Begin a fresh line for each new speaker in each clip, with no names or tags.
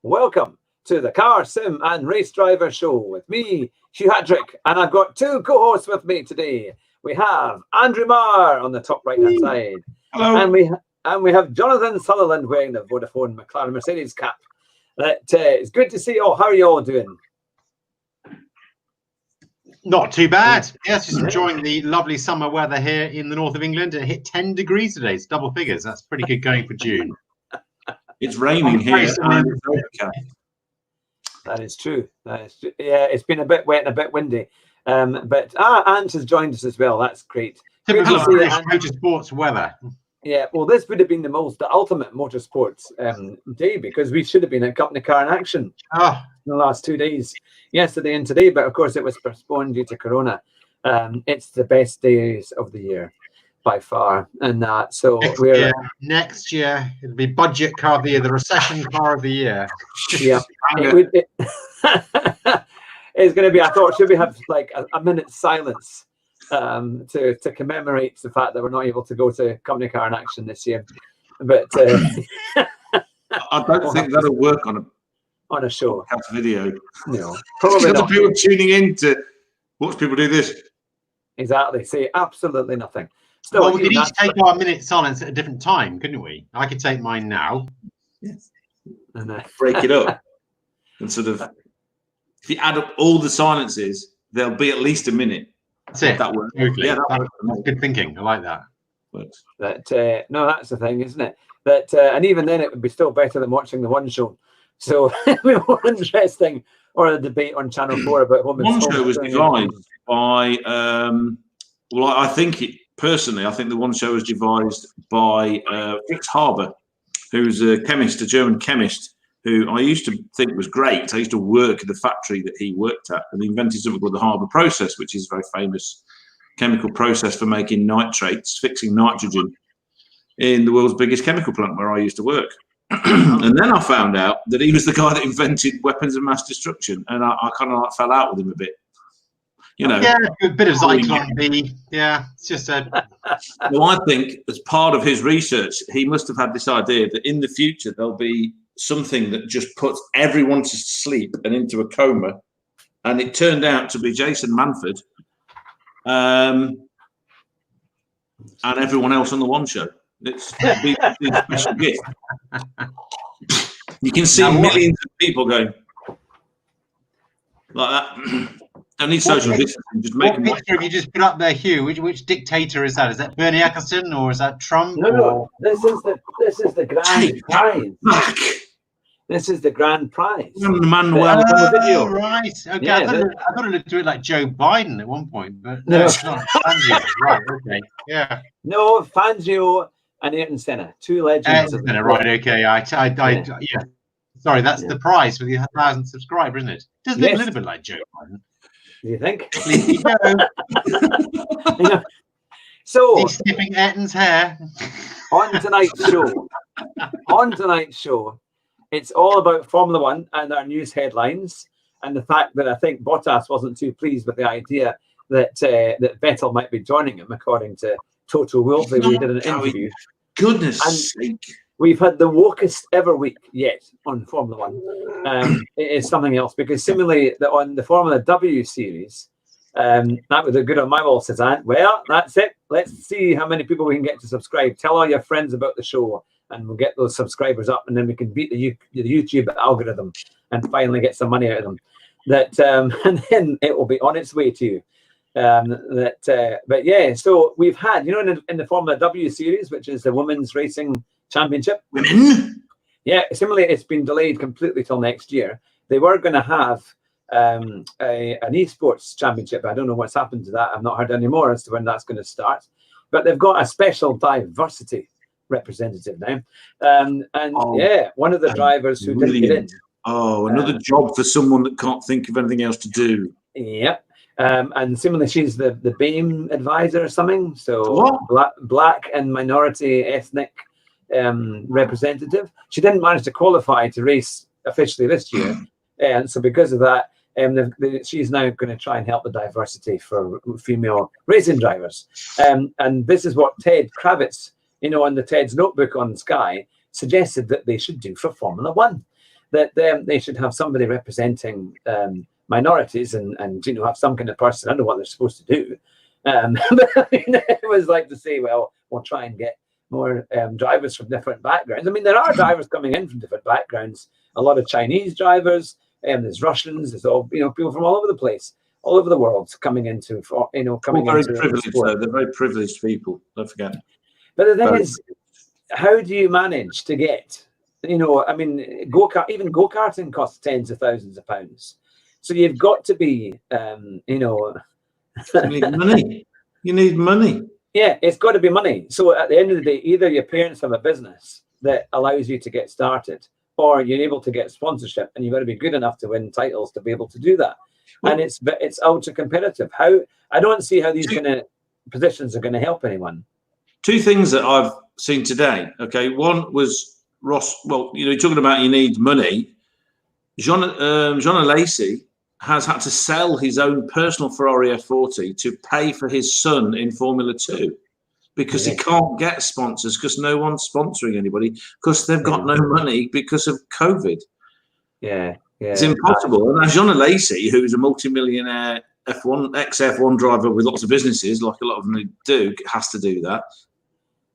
Welcome to the Car, Sim and Race Driver Show with me, Hugh Hatrick, and I've got two co-hosts with me today. We have Andrew Marr on the top right-hand side.
Hello.
And we have Jonathan Sutherland wearing the Vodafone McLaren Mercedes cap. It's good to see you all. How are you all doing?
Not too bad. Yes, just enjoying the lovely summer weather here in the north of England. It hit 10 degrees today. It's double figures. That's pretty good going for June.
It's raining here.
That is true. Yeah, it's been a bit wet and a bit windy. But Ant has joined us as well. That's great.
Typical motorsports weather.
Yeah, well, this would have been the ultimate motorsports day, because we should have been at Company Car in Action in the last 2 days, yesterday and today. But of course, it was postponed due to Corona. It's the best days of the year by far, and so
next year it'll be budget car of the year, the recession car of the year.
Yeah, it's going to be. I thought, should we have like a minute's silence to commemorate the fact that we're not able to go to Company Car in Action this year? But
I don't think that'll work on
a show.
Video.
No, probably not.
People tuning in to watch people do this.
Exactly. Say absolutely nothing.
Still, well, we could each take our minute silence at a different time, couldn't we? I could take mine now.
Yes. And break it up. And sort of, if you add up all the silences, there'll be at least a minute.
That's it.
That works.
Totally. Yeah, that's good thinking. I like that.
But no, that's the thing, isn't it? That and even then, it would be still better than watching the One Show. So it would be more interesting, or the debate on Channel 4 about home.
One Show was devised by, well, I think the One Show was devised by Fritz Haber, who's a chemist, a German chemist, who I used to think was great. I used to work at the factory that he worked at, and he invented something called the Haber process, which is a very famous chemical process for making nitrates, fixing nitrogen in the world's biggest chemical plant where I used to work. And then I found out that he was the guy that invented weapons of mass destruction, and I kind of fell out with him a bit. You know,
yeah, a bit of Zyklon B. Yeah, it's just a.
Well, I think as part of his research, he must have had this idea that in the future there'll be something that just puts everyone to sleep and into a coma, and it turned out to be Jason Manford, and everyone else on the One Show. It's a special gift. You can see millions of people going like that. I need social distancing. Just make
picture have you just put up there, Hugh? Which dictator is that? Is that Bernie Ecclestone or is that Trump?
No. This is the grand prize. This is the grand prize.
Manuel.
Oh, right. Okay. Yeah, I thought it looked a bit like Joe Biden at one point, but no, it's not. Fangio. Right. Okay. Yeah.
No, Fangio and Ayrton Senna, two legends.
Right. Okay. Yeah. Sorry, that's the prize for the 1,000 subscribers, isn't it? Does look a little bit like Joe Biden.
Do you think?
So he's sniffing Ayrton's hair.
On tonight's show, it's all about Formula One and our news headlines, and the fact that I think Bottas wasn't too pleased with the idea that that Vettel might be joining him, according to Toto Wolff. We did an interview.
Goodness sake.
We've had the wokest ever week yet on Formula One. It is something else, because similarly on the Formula W series, that was a good on my wall, says Ant. Well, that's it. Let's see how many people we can get to subscribe. Tell all your friends about the show, and we'll get those subscribers up, and then we can beat the YouTube algorithm and finally get some money out of them. And then it will be on its way to you. But yeah, so we've had, in the Formula W series, which is the women's racing championship.
Women?
Yeah, similarly, it's been delayed completely till next year. They were going to have an esports championship. I don't know what's happened to that. I've not heard any more as to when that's going to start. But they've got a special diversity representative now. One of the drivers who didn't get in.
Oh, another job for someone that can't think of anything else to do.
Yep. And similarly, she's the BAME advisor or something. So black and minority ethnic representative. She didn't manage to qualify to race officially this year, and so because of that, she's now going to try and help the diversity for female racing drivers. And this is what Ted Kravitz, on the Ted's Notebook on Sky, suggested that they should do for Formula One. that they should have somebody representing minorities and have some kind of person. I don't know what they're supposed to do. But I mean, it was like to say, well, we'll try and get more drivers from different backgrounds. I mean, there are drivers coming in from different backgrounds. A lot of Chinese drivers, there's Russians, there's all people from all over the place, all over the world coming into coming
very
into
privileged. Though. They're very privileged people. Don't forget.
But the thing is, how do you manage to get? I mean, even go-karting costs tens of thousands of pounds. So you've got to be,
You need money. You need money.
Yeah, it's got to be money. So at the end of the day, either your parents have a business that allows you to get started, or you're able to get sponsorship, and you've got to be good enough to win titles to be able to do that. Well, and it's ultra competitive. I don't see how these kind of positions are going to help anyone.
Two things that I've seen today. Okay, one was Ross. Well, talking about you need money. Jean Alesi has had to sell his own personal Ferrari F40 to pay for his son in Formula 2 because he can't get sponsors because no one's sponsoring anybody because they've got no money because of COVID.
Yeah.
It's impossible. And Jean Alesi, who's a multimillionaire ex-F1 driver with lots of businesses, like a lot of them do, has to do that.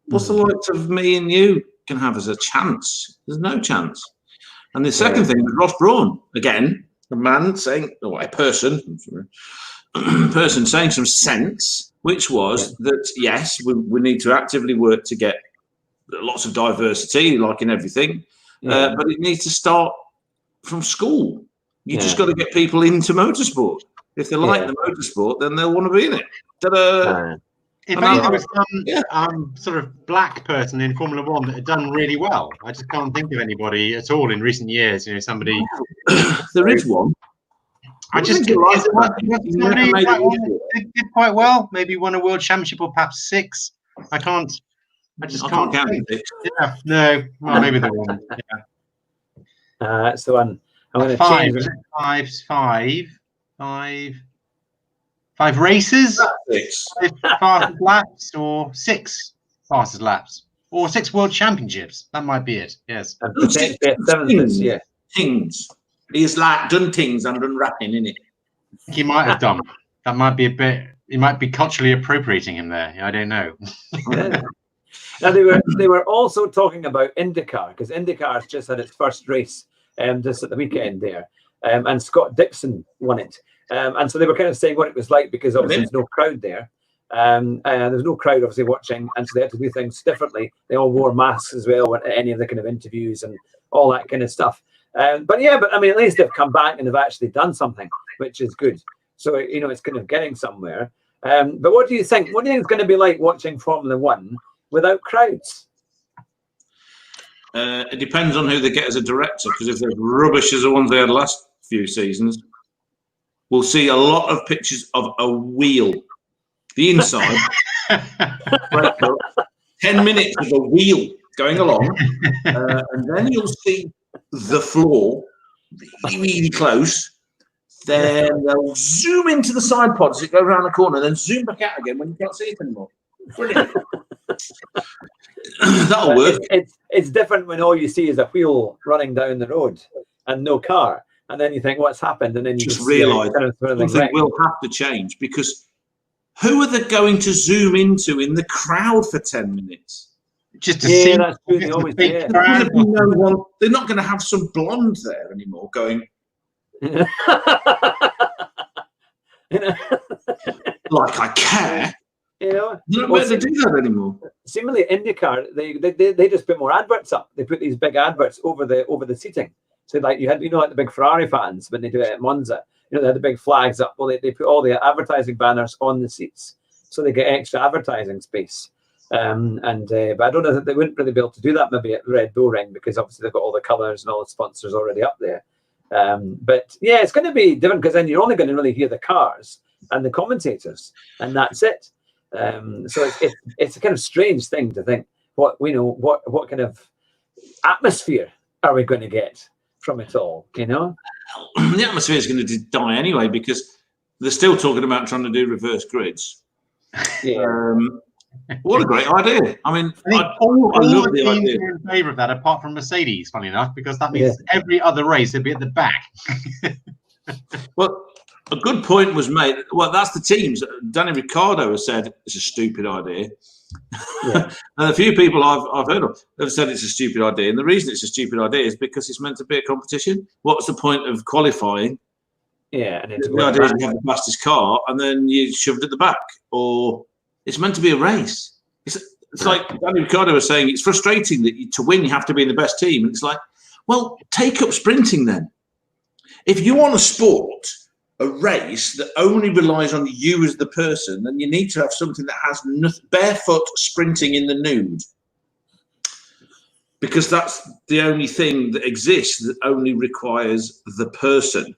What's the likes of me and you can have as a chance? There's no chance. And the second thing was Ross Brawn, again, a man saying, or a person saying some sense, which was that, yes, we need to actively work to get lots of diversity, like in everything, but it needs to start from school. You just got to get people into motorsport. If they like the motorsport, then they'll want to be in it. Ta-da!
If only there was some sort of black person in Formula 1 that had done really well. I just can't think of anybody at all in recent years. Somebody.
There is one.
I just did quite well. Maybe won a world championship or perhaps 6. I can't count it. Yeah, no. Well, maybe the one. Yeah.
That's the one. I'm going to change it.
Five races,
6
fastest laps, or 6 fastest laps, or 6 world championships. That might be it. Yes.
And potentially a 7th this year.
Things. He's like done things and done rapping, isn't it?
He might have done. That might be a bit. He might be culturally appropriating him there. I don't know.
Now they were also talking about IndyCar because IndyCar has just had its first race just at the weekend there, and Scott Dixon won it. And so they were kind of saying what it was like because obviously there's no crowd there. There's no crowd obviously watching, and so they had to do things differently. They all wore masks as well at any of the kind of interviews and all that kind of stuff. But I mean, at least they've come back and they've actually done something, which is good. So it's kind of getting somewhere. But what do you think? What do you think it's going to be like watching Formula 1 without crowds?
It depends on who they get as a director, because if they're rubbish as the ones they had last few seasons, we'll see a lot of pictures of a wheel. The inside, 10 minutes of a wheel going along, and then you'll see the floor really, really close. Then they'll zoom into the side pods that go around the corner, then zoom back out again when you can't see it anymore. Brilliant. That'll work.
It's different when all you see is a wheel running down the road and no car. And then you think, what's happened? And then you
just realise something will have to change, because who are they going to zoom into in the crowd for 10 minutes?
Just to see.
That's true. They're
not going to have some blonde there anymore going, like I care.
They're
not going to do that anymore.
Similarly, IndyCar, they just put more adverts up. They put these big adverts over the seating. So like you had, like the big Ferrari fans when they do it at Monza, they had the big flags up. Well, they put all the advertising banners on the seats, so they get extra advertising space. But I don't know that they wouldn't really be able to do that maybe at the Red Bull Ring, because obviously they've got all the colours and all the sponsors already up there. But yeah, it's going to be different because then you're only going to really hear the cars and the commentators, and that's it. So it's a kind of strange thing to think what kind of atmosphere are we going to get from it all? The
atmosphere is going to die anyway, because they're still talking about trying to do reverse grids.
Yeah.
What a great idea! I mean,
I think
I
all
love
the
the
teams
idea.
are in favour of that, apart from Mercedes, funny enough, because that means every other race would be at the back.
Well, a good point was made. Well, that's the teams. Danny Ricciardo has said it's a stupid idea.
Yeah.
And a few people I've heard of have said it's a stupid idea. And the reason it's a stupid idea is because it's meant to be a competition. What's the point of qualifying?
Yeah, and
The idea is you have the fastest car and then you shoved at the back. Or it's meant to be a race. It's like Danny Ricciardo was saying, it's frustrating that to win you have to be in the best team. And it's like, well, take up sprinting then. If you want a sport, a race that only relies on you as the person, then you need to have something that has barefoot sprinting in the nude. Because that's the only thing that exists that only requires the person.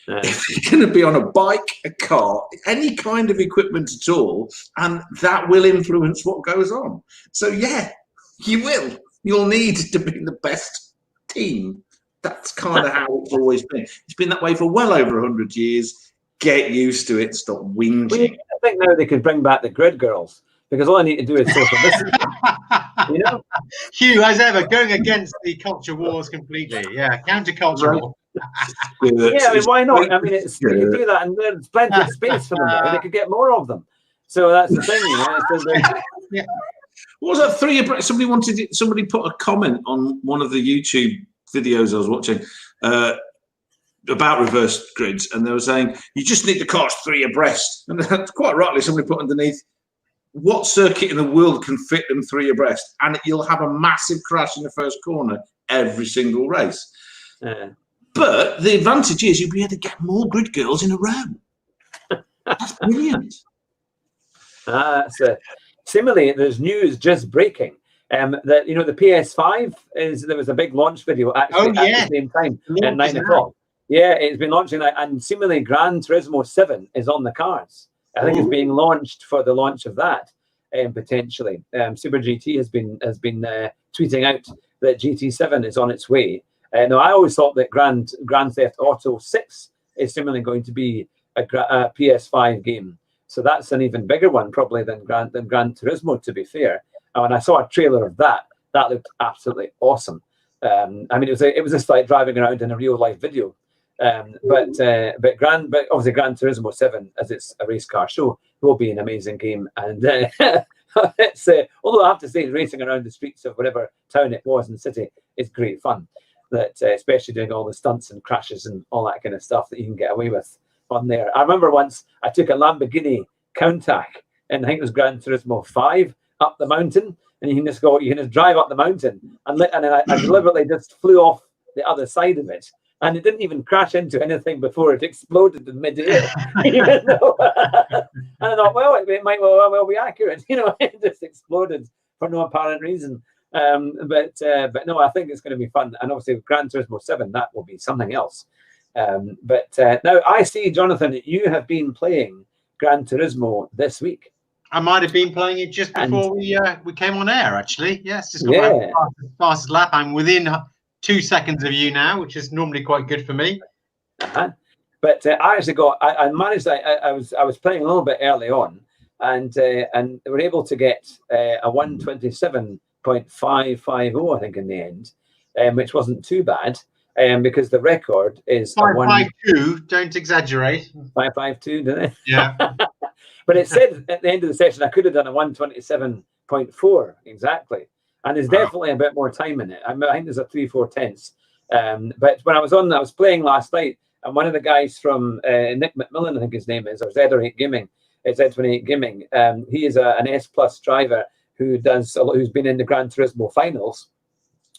If you're going to be on a bike, a car, any kind of equipment at all, and that will influence what goes on. So, yeah, you will. You'll need to be the best team. That's kind of how it's always been. It's been that way for well over 100 years. Get used to it. Stop whinging.
Well, I think now they could bring back the grid girls, because all I need to do is social distance. You know,
Hugh, as ever, going against the culture wars completely. Yeah, countercultural.
Yeah, I mean, why not? I mean, they can do that, and there's plenty of space for them now. They could get more of them. So that's the thing, you know.
Yeah.
What was that? 3 abreast. Somebody put a comment on one of the YouTube videos I was watching about reverse grids, and they were saying you just need the cars 3 abreast, and quite rightly somebody put underneath, what circuit in the world can fit them 3 abreast, and you'll have a massive crash in the first corner every single race. But the advantage is you'll be able to get more grid girls in a row. That's brilliant.
Similarly, there's news just breaking that, you know, the PS5 there was a big launch video actually at the same time at 9 o'clock. Yeah, it's been launching, and similarly, Gran Turismo 7 is on the cards. I think it's being launched for the launch of that, potentially. Super GT has been tweeting out that GT7 is on its way. Now, I always thought that Grand Theft Auto 6 is similarly going to be a PS5 game. So that's an even bigger one, probably, than Gran Turismo, to be fair. And when I saw a trailer of that looked absolutely awesome. I mean, it was just like driving around in a real life video. But obviously Gran Turismo 7, as it's a race car show, will be an amazing game. And it's although I have to say, racing around the streets of whatever town it was in the city is great fun. That especially doing all the stunts and crashes and all that kind of stuff that you can get away with on there. I remember once I took a Lamborghini Countach, and I think it was Gran Turismo 5, up the mountain, and you can just drive up the mountain, and then I deliberately just flew off the other side of it, and it didn't even crash into anything before it exploded in midair. Even though, and I thought, well, it might well be accurate, you know, it just exploded for no apparent reason. But no, I think it's going to be fun, and obviously with Gran Turismo 7, that will be something else. But now I see, Jonathan, that you have been playing Gran Turismo this week.
I might have been playing it just before we came on air, actually. Yes, just got my fastest lap. I'm within 2 seconds of you now, which is normally quite good for me.
But I actually I managed. I was playing a little bit early on, and we were able to get a 127.550, I think, in the end, which wasn't too bad. Because the record is
552. Don't exaggerate.
552, didn't it?
Yeah.
But it said at the end of the session I could have done a 127.4 exactly, and there's definitely a bit more time in it. I think there's a 3/4 tenths. But when I was playing last night, and one of the guys from Nick McMillan, I think his name is, or Z28 Gaming, Z28 Gaming, he is an S Plus driver who's been in the Gran Turismo finals,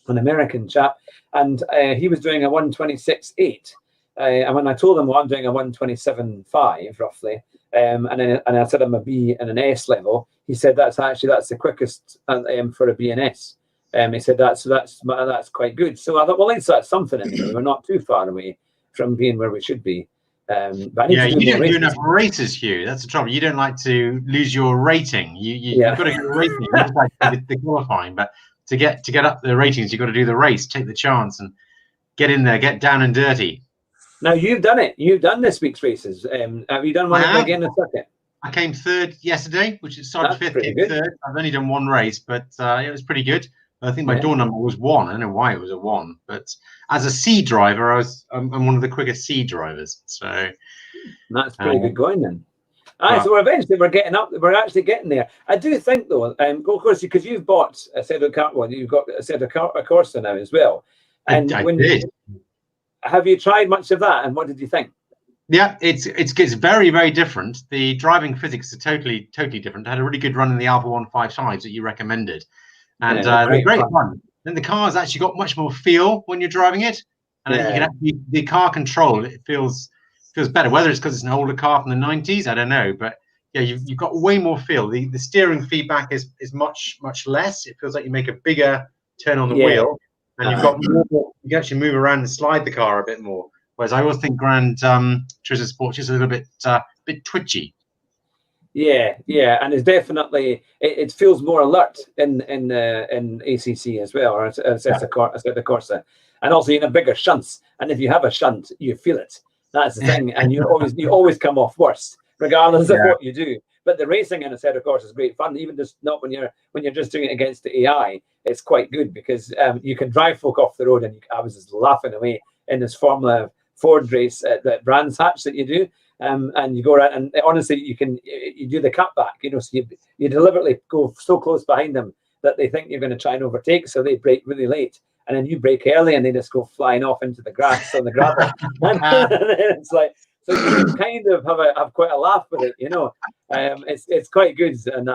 an American chap, and he was doing a 126.8. And when I told him, well, I'm doing a 127.5 roughly, and I said I'm a B and an S level, he said that's the quickest for a B and S. He said that's quite good. So I thought, well, at least that's something anyway. We're not too far away from being where we should be. But I need to do
you don't
races.
do enough races, Hugh. That's the trouble. You don't like to lose your rating. You've got to get a rating. You just like the qualifying, but to get up the ratings, you've got to do the race, take the chance, and get in there, get down and dirty.
Now you've done it. You've done this week's races. Have you done one again in a second?
I came third yesterday, which it started fifth, came third. I've only done one race, but it was pretty good. I think my door number was 1. I don't know why it was a 1, but as a C driver, I'm one of the quickest C drivers. So
that's pretty good going then. So eventually we're getting up. We're actually getting there. I do think though, of course, because you've bought a set of you've got a set of Corsa now as well. And
I did.
Have you tried much of that? And what did you think?
Yeah, it's very, very different. The driving physics are totally different. I had a really good run in the Alpha 155s that you recommended, and they're great fun. Then the car's actually got much more feel when you're driving it, and you can actually, the car control, it feels better. Whether it's because it's an older car from the 90s, I don't know, but yeah, you've got way more feel. The steering feedback is much less. It feels like you make a bigger turn on the wheel, and you've got more. You can actually move around and slide the car a bit more. Whereas I always think Grand Turismo Sport is a little bit twitchy. Yeah,
and it's definitely it feels more alert in ACC as well, or as the Corsa, and also in a bigger shunts. And if you have a shunt, you feel it. That's the thing, and you always come off worst, regardless of what you do. But the racing in a set of Corsa is great fun, even just not when you're just doing it against the AI. It's quite good because you can drive folk off the road, and I was just laughing away in this Formula Ford race at the Brands Hatch that you do, and you go around, and honestly you do the cutback, so you deliberately go so close behind them that they think you're going to try and overtake, so they brake really late, and then you brake early and they just go flying off into the grass on the gravel. And it's like, so you can kind of have quite a laugh with it, it's quite good, and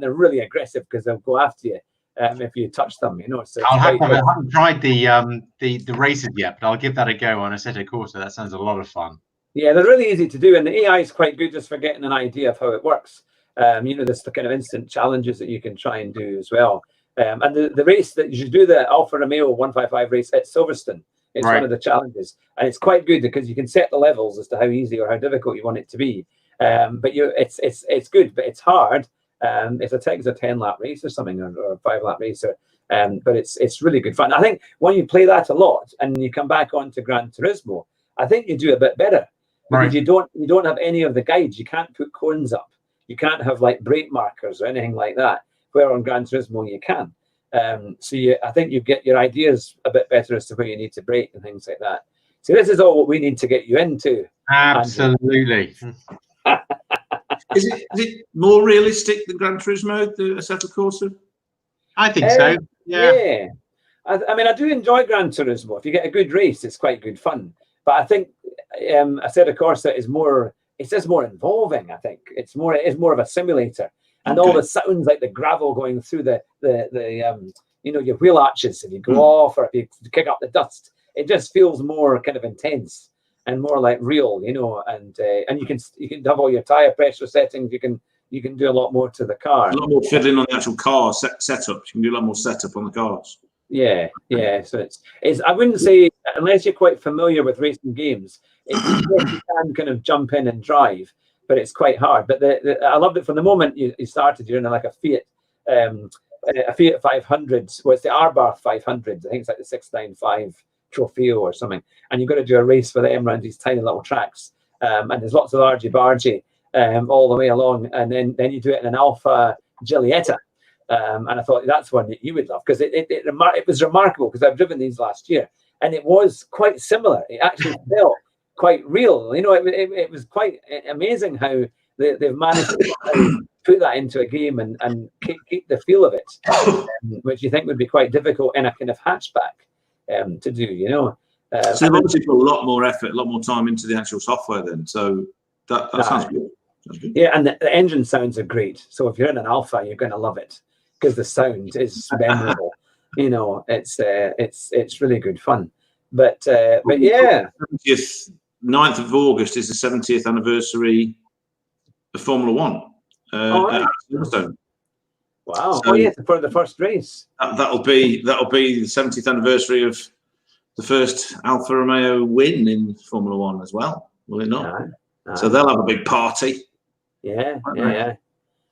they're really aggressive because they'll go after you if you touch them, So
I haven't tried the races yet, but I'll give that a go on Assetto Corsa. That sounds a lot of fun.
Yeah, they're really easy to do, and the AI is quite good just for getting an idea of how it works. There's the kind of instant challenges that you can try and do as well. And the race that you should do, the Alfa Romeo 155 race at Silverstone. It's one of the challenges, and it's quite good because you can set the levels as to how easy or how difficult you want it to be. But it's good, but it's hard. It's a 10-lap race or something, or a 5-lap race, but it's really good fun. I think when you play that a lot and you come back onto Gran Turismo, I think you do a bit better because you don't have any of the guides. You can't put cones up. You can't have like brake markers or anything like that. Where on Gran Turismo you can. I think you get your ideas a bit better as to where you need to brake and things like that. So this is all what we need to get you into.
Absolutely.
Is it more realistic than Gran Turismo, the Assetto Corsa?
I think so.
Yeah. I do enjoy Gran Turismo. If you get a good race, it's quite good fun. But I think Assetto Corsa is more. It's just more involving. I think it is more of a simulator, and all the sounds like the gravel going through the your wheel arches if you go off, or if you kick up the dust. It just feels more kind of intense and more like real, and you can have all your tire pressure settings. You can do a lot more to the car.
A lot more fiddling on the actual car setup. You can do a lot more setup on the cars.
Yeah. So it's. I wouldn't say, unless you're quite familiar with racing games, you can kind of jump in and drive, but it's quite hard. But I loved it from the moment you started. You're in like a Fiat 500. Well, it's the Abarth 500. I think it's like the 695 Trofeo or something. And you've got to do a race for them around these tiny little tracks. And there's lots of argy-bargy all the way along. And then you do it in an Alfa Giulietta. And I thought that's one that you would love because it was remarkable because I've driven these last year and it was quite similar. It actually felt quite real. It was quite amazing how they've managed to put that into a game and keep the feel of it, which you think would be quite difficult in a kind of hatchback to do.
So they've obviously put a lot more effort, a lot more time into the actual software then. So that sounds good.
Yeah, and the engine sounds are great. So if you're in an Alpha, you're going to love it because the sound is memorable. It's really good fun. But yeah,
9th of August is the 70th anniversary of Formula One. At Silverstone.
Wow! So, for the first race.
That'll be the 70th anniversary of the first Alfa Romeo win in Formula One as well. Will it not? So they'll have a big party.
Yeah.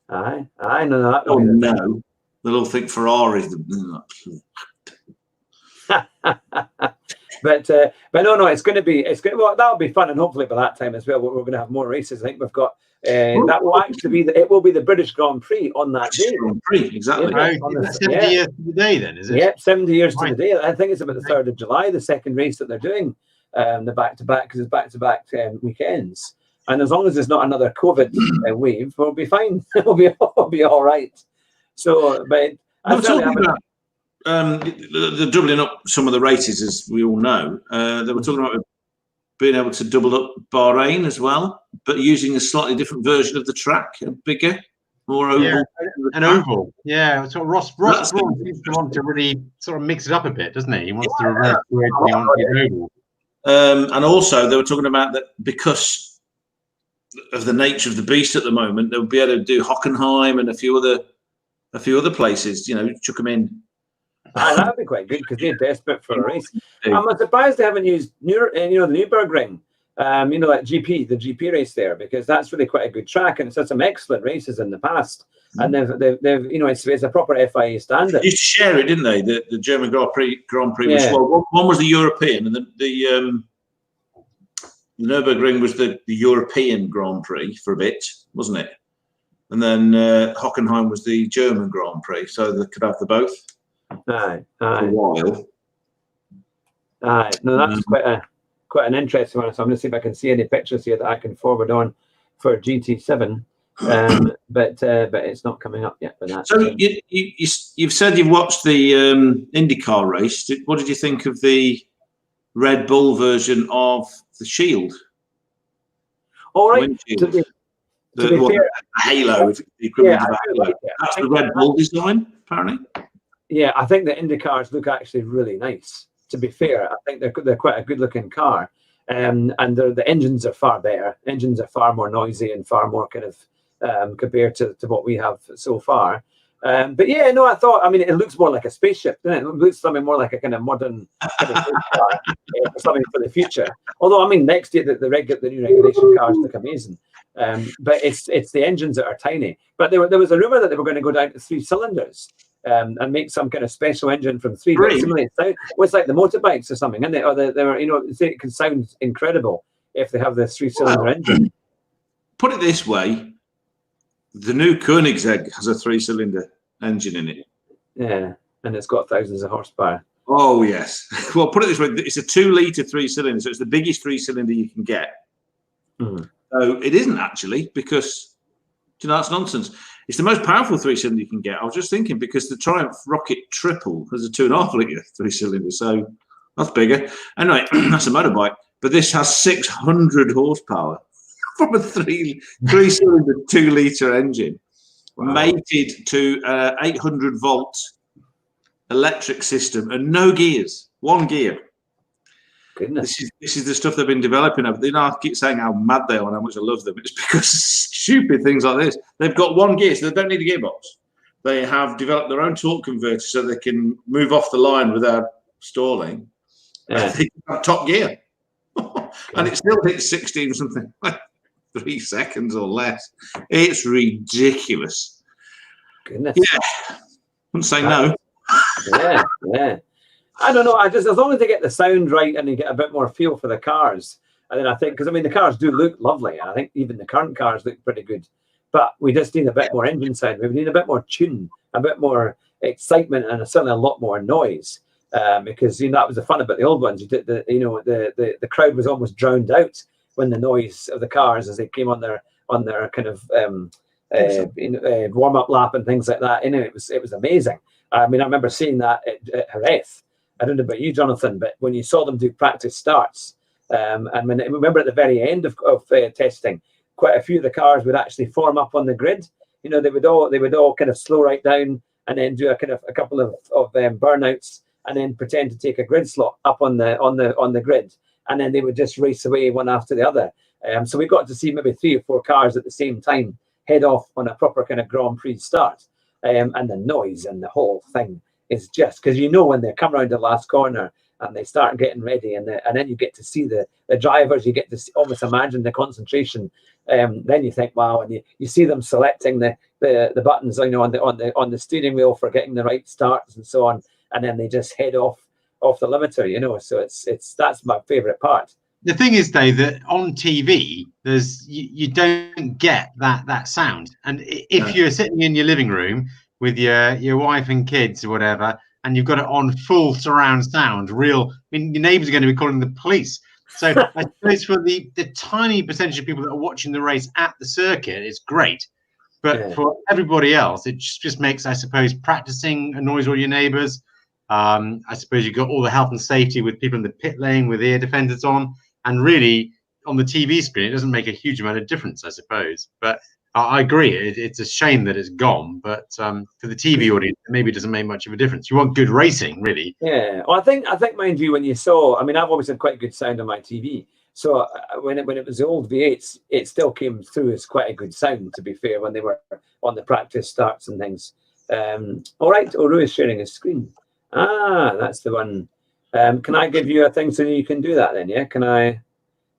I know that.
Oh no, they'll all think Ferrari's
But no, it's going to be. Well, that'll be fun, and hopefully by that time as well, we're going to have more races. I think we've got that will actually be it will be the British Grand Prix on that day.
Grand Prix, exactly.
That's 70 years to the day, then, is it?
Yep, 70 years to the day. I think it's about the 3rd of July, the second race that they're doing, the back-to-back, because it's back-to-back weekends. And as long as there's not another COVID wave, we'll be fine. we'll be all right. So, but
they're doubling up some of the races, as we all know. They were talking about being able to double up Bahrain as well, but using a slightly different version of the track, bigger, more oval.
Yeah, an oval. Yeah, so Ross Brawn seems to want to really sort of mix it up a bit, doesn't he? He wants to revert to everything on the oval.
And also, they were talking about that because of the nature of the beast at the moment, they'll be able to do Hockenheim and a few other places. You know, chuck them in.
That would be quite good because they're desperate for a race. I'm surprised they haven't used the Nürburgring, like the GP race there, because that's really quite a good track and it's had some excellent races in the past. And they've it's a proper FIA standard.
They used to share it, didn't they? The German Grand Prix, which one was the European, and the Nürburgring was the European Grand Prix for a bit, wasn't it? And then Hockenheim was the German Grand Prix, so they could have the both.
Aye.
For a while.
Aye. No, that's quite an interesting one. So I'm going to see if I can see any pictures here that I can forward on for GT7. But it's not coming up yet for that.
So you've said you've watched the IndyCar race. What did you think of the Red Bull version of the Shield?
All right. To be fair,
Halo, the equivalent of a Halo. That's the Red Bull design, apparently.
Yeah, I think the IndyCars look actually really nice. To be fair, I think they're quite a good-looking car, and the engines are far better. Engines are far more noisy and far more kind of compared to what we have so far. But yeah, no, I mean, it looks more like a spaceship, doesn't it? It looks something more like a kind of modern kind of car, something for the future. Although, I mean, next year the new regulation cars look amazing. But it's the engines that are tiny. But there was a rumor that they were going to go down to 3 cylinders. And make some kind of special engine from 3. Well, it's like the motorbikes or something, isn't it? Or they were, it can sound incredible if they have this 3-cylinder engine.
Put it this way, the new Koenigsegg has a 3-cylinder engine in it.
Yeah, and it's got thousands of horsepower.
Oh yes. Well, put it this way, it's a 2-litre 3-cylinder, so it's the biggest 3-cylinder you can get. So it isn't actually, because that's nonsense. It's the most powerful 3-cylinder you can get. I was just thinking because the Triumph Rocket Triple has a 2.5-litre 3-cylinder, so that's bigger. Anyway, that's a motorbike, but this has 600 horsepower from a 3-cylinder 2-litre engine, mated to 800-volt electric system and no gears, 1 gear.
Goodness.
This is the stuff they've been developing. I keep saying how mad they are and how much I love them. It's because stupid things like this. They've got 1 gear, so they don't need a gearbox. They have developed their own torque converter so they can move off the line without stalling.
Yeah.
They have top gear. And it still hits 16 or something, like 3 seconds or less. It's ridiculous.
Goodness.
Yeah. Wouldn't say no.
Yeah. I don't know. As long as they get the sound right and they get a bit more feel for the cars, and then I think, because I mean the cars do look lovely. I think even the current cars look pretty good, but we just need a bit more engine sound. We need a bit more tune, a bit more excitement, and certainly a lot more noise. Because that was the fun about the old ones. The crowd was almost drowned out when the noise of the cars as they came on their kind of warm up lap and things like that. It was amazing. I mean, I remember seeing that at Jerez. I don't know about you, Jonathan, but when you saw them do practice starts, and remember at the very end of testing, quite a few of the cars would actually form up on the grid. They would all kind of slow right down and then do a couple of burnouts and then pretend to take a grid slot up on the grid, and then they would just race away one after the other. So we got to see maybe 3 or 4 cars at the same time head off on a proper kind of Grand Prix start, and the noise and the whole thing is just because when they come around the last corner and they start getting ready, and then you get to see the drivers, you get to almost imagine the concentration. Then you think, wow, and you see them selecting the buttons, on the steering wheel for getting the right starts and so on, and then they just head off the limiter, So that's my favourite part
The thing is, though, that on TV, you don't get that sound. And if you're sitting in your living room with your wife and kids or whatever, and you've got it on full surround sound, your neighbours are going to be calling the police. So I suppose for the tiny percentage of people that are watching the race at the circuit, it's great. But for everybody else, it just makes, I suppose, practicing annoys all your neighbours. I suppose you've got all the health and safety with people in the pit lane with ear defenders on. And really, on the TV screen, it doesn't make a huge amount of difference, I suppose. But I agree, it's a shame that it's gone. But for the TV audience, maybe it doesn't make much of a difference. You want good racing, really.
Yeah. Well, I think, mind you, when you saw, I mean, I've always had quite good sound on my TV. So when it was the old V8s, it still came through as quite a good sound, to be fair, when they were on the practice starts and things. All right, Oru is sharing his screen. Ah, that's the one. Can I give you a thing so you can do that then? Yeah, can I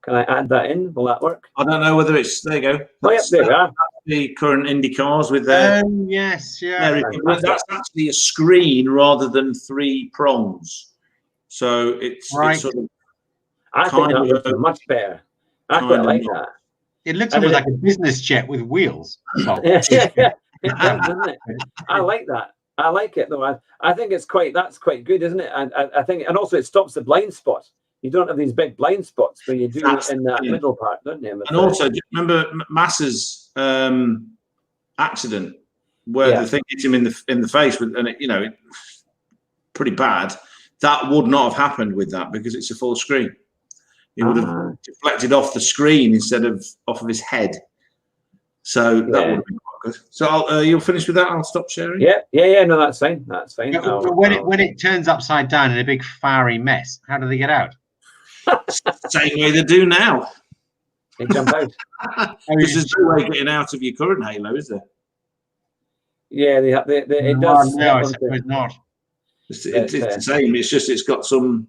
add that in? Will that work?
I don't know whether it's there. You go.
Oh, yeah, there we are.
The current Indy cars with their.
Yes, yeah.
That's actually a screen rather than 3 prongs. So it's sort of.
I think that looks much better. I quite like that.
It looks almost like a business jet with wheels.
Yeah, it does, doesn't it? I like that. I like it though. I think that's quite good, isn't it? And I think, and also it stops the blind spot. You don't have these big blind spots where you do it in that middle part, don't you?
And also, do you remember Massa's accident where the thing hit him in the face with, and it pretty bad. That would not have happened with that because it's a full screen. It would have deflected off the screen instead of off of his head. So that would have been quite good. So you'll finish with that. I'll stop sharing.
Yeah. No, that's fine. That's fine.
But when it turns upside down in a big fiery mess, how do they get out?
Same way they do now.
They jump out.
Because there's no way getting out of your current Halo, is there?
Yeah, it does.
No, I suppose not.
It's the same. It's just it's got some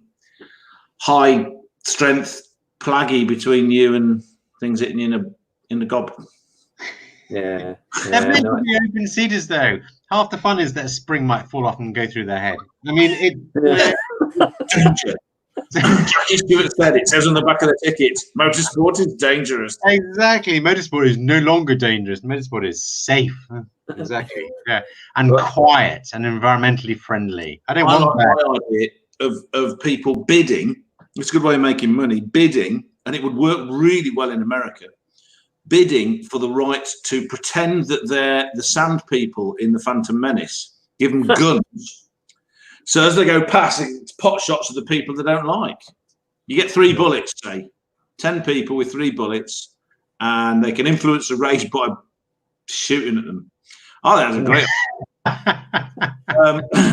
high strength plaggy between you and things hitting you in the gob.
They're meant to be open seaters, though. Half the fun is that a spring might fall off and go through their head. I mean,
Danger. Jackie Stewart said it says on the back of the ticket, motorsport is dangerous.
Exactly. Motorsport is no longer dangerous. Motorsport is safe. Exactly. Yeah. And quiet and environmentally friendly. I don't want that
idea of people bidding. It's a good way of making money. Bidding, and it would work really well in America. Bidding for the right to pretend that they're the sand people in the Phantom Menace. Give them guns. So as they go past, it's pot shots of the people they don't like. You get 3 bullets, say. 10 people with 3 bullets, and they can influence the race by shooting at them. Oh, that's a great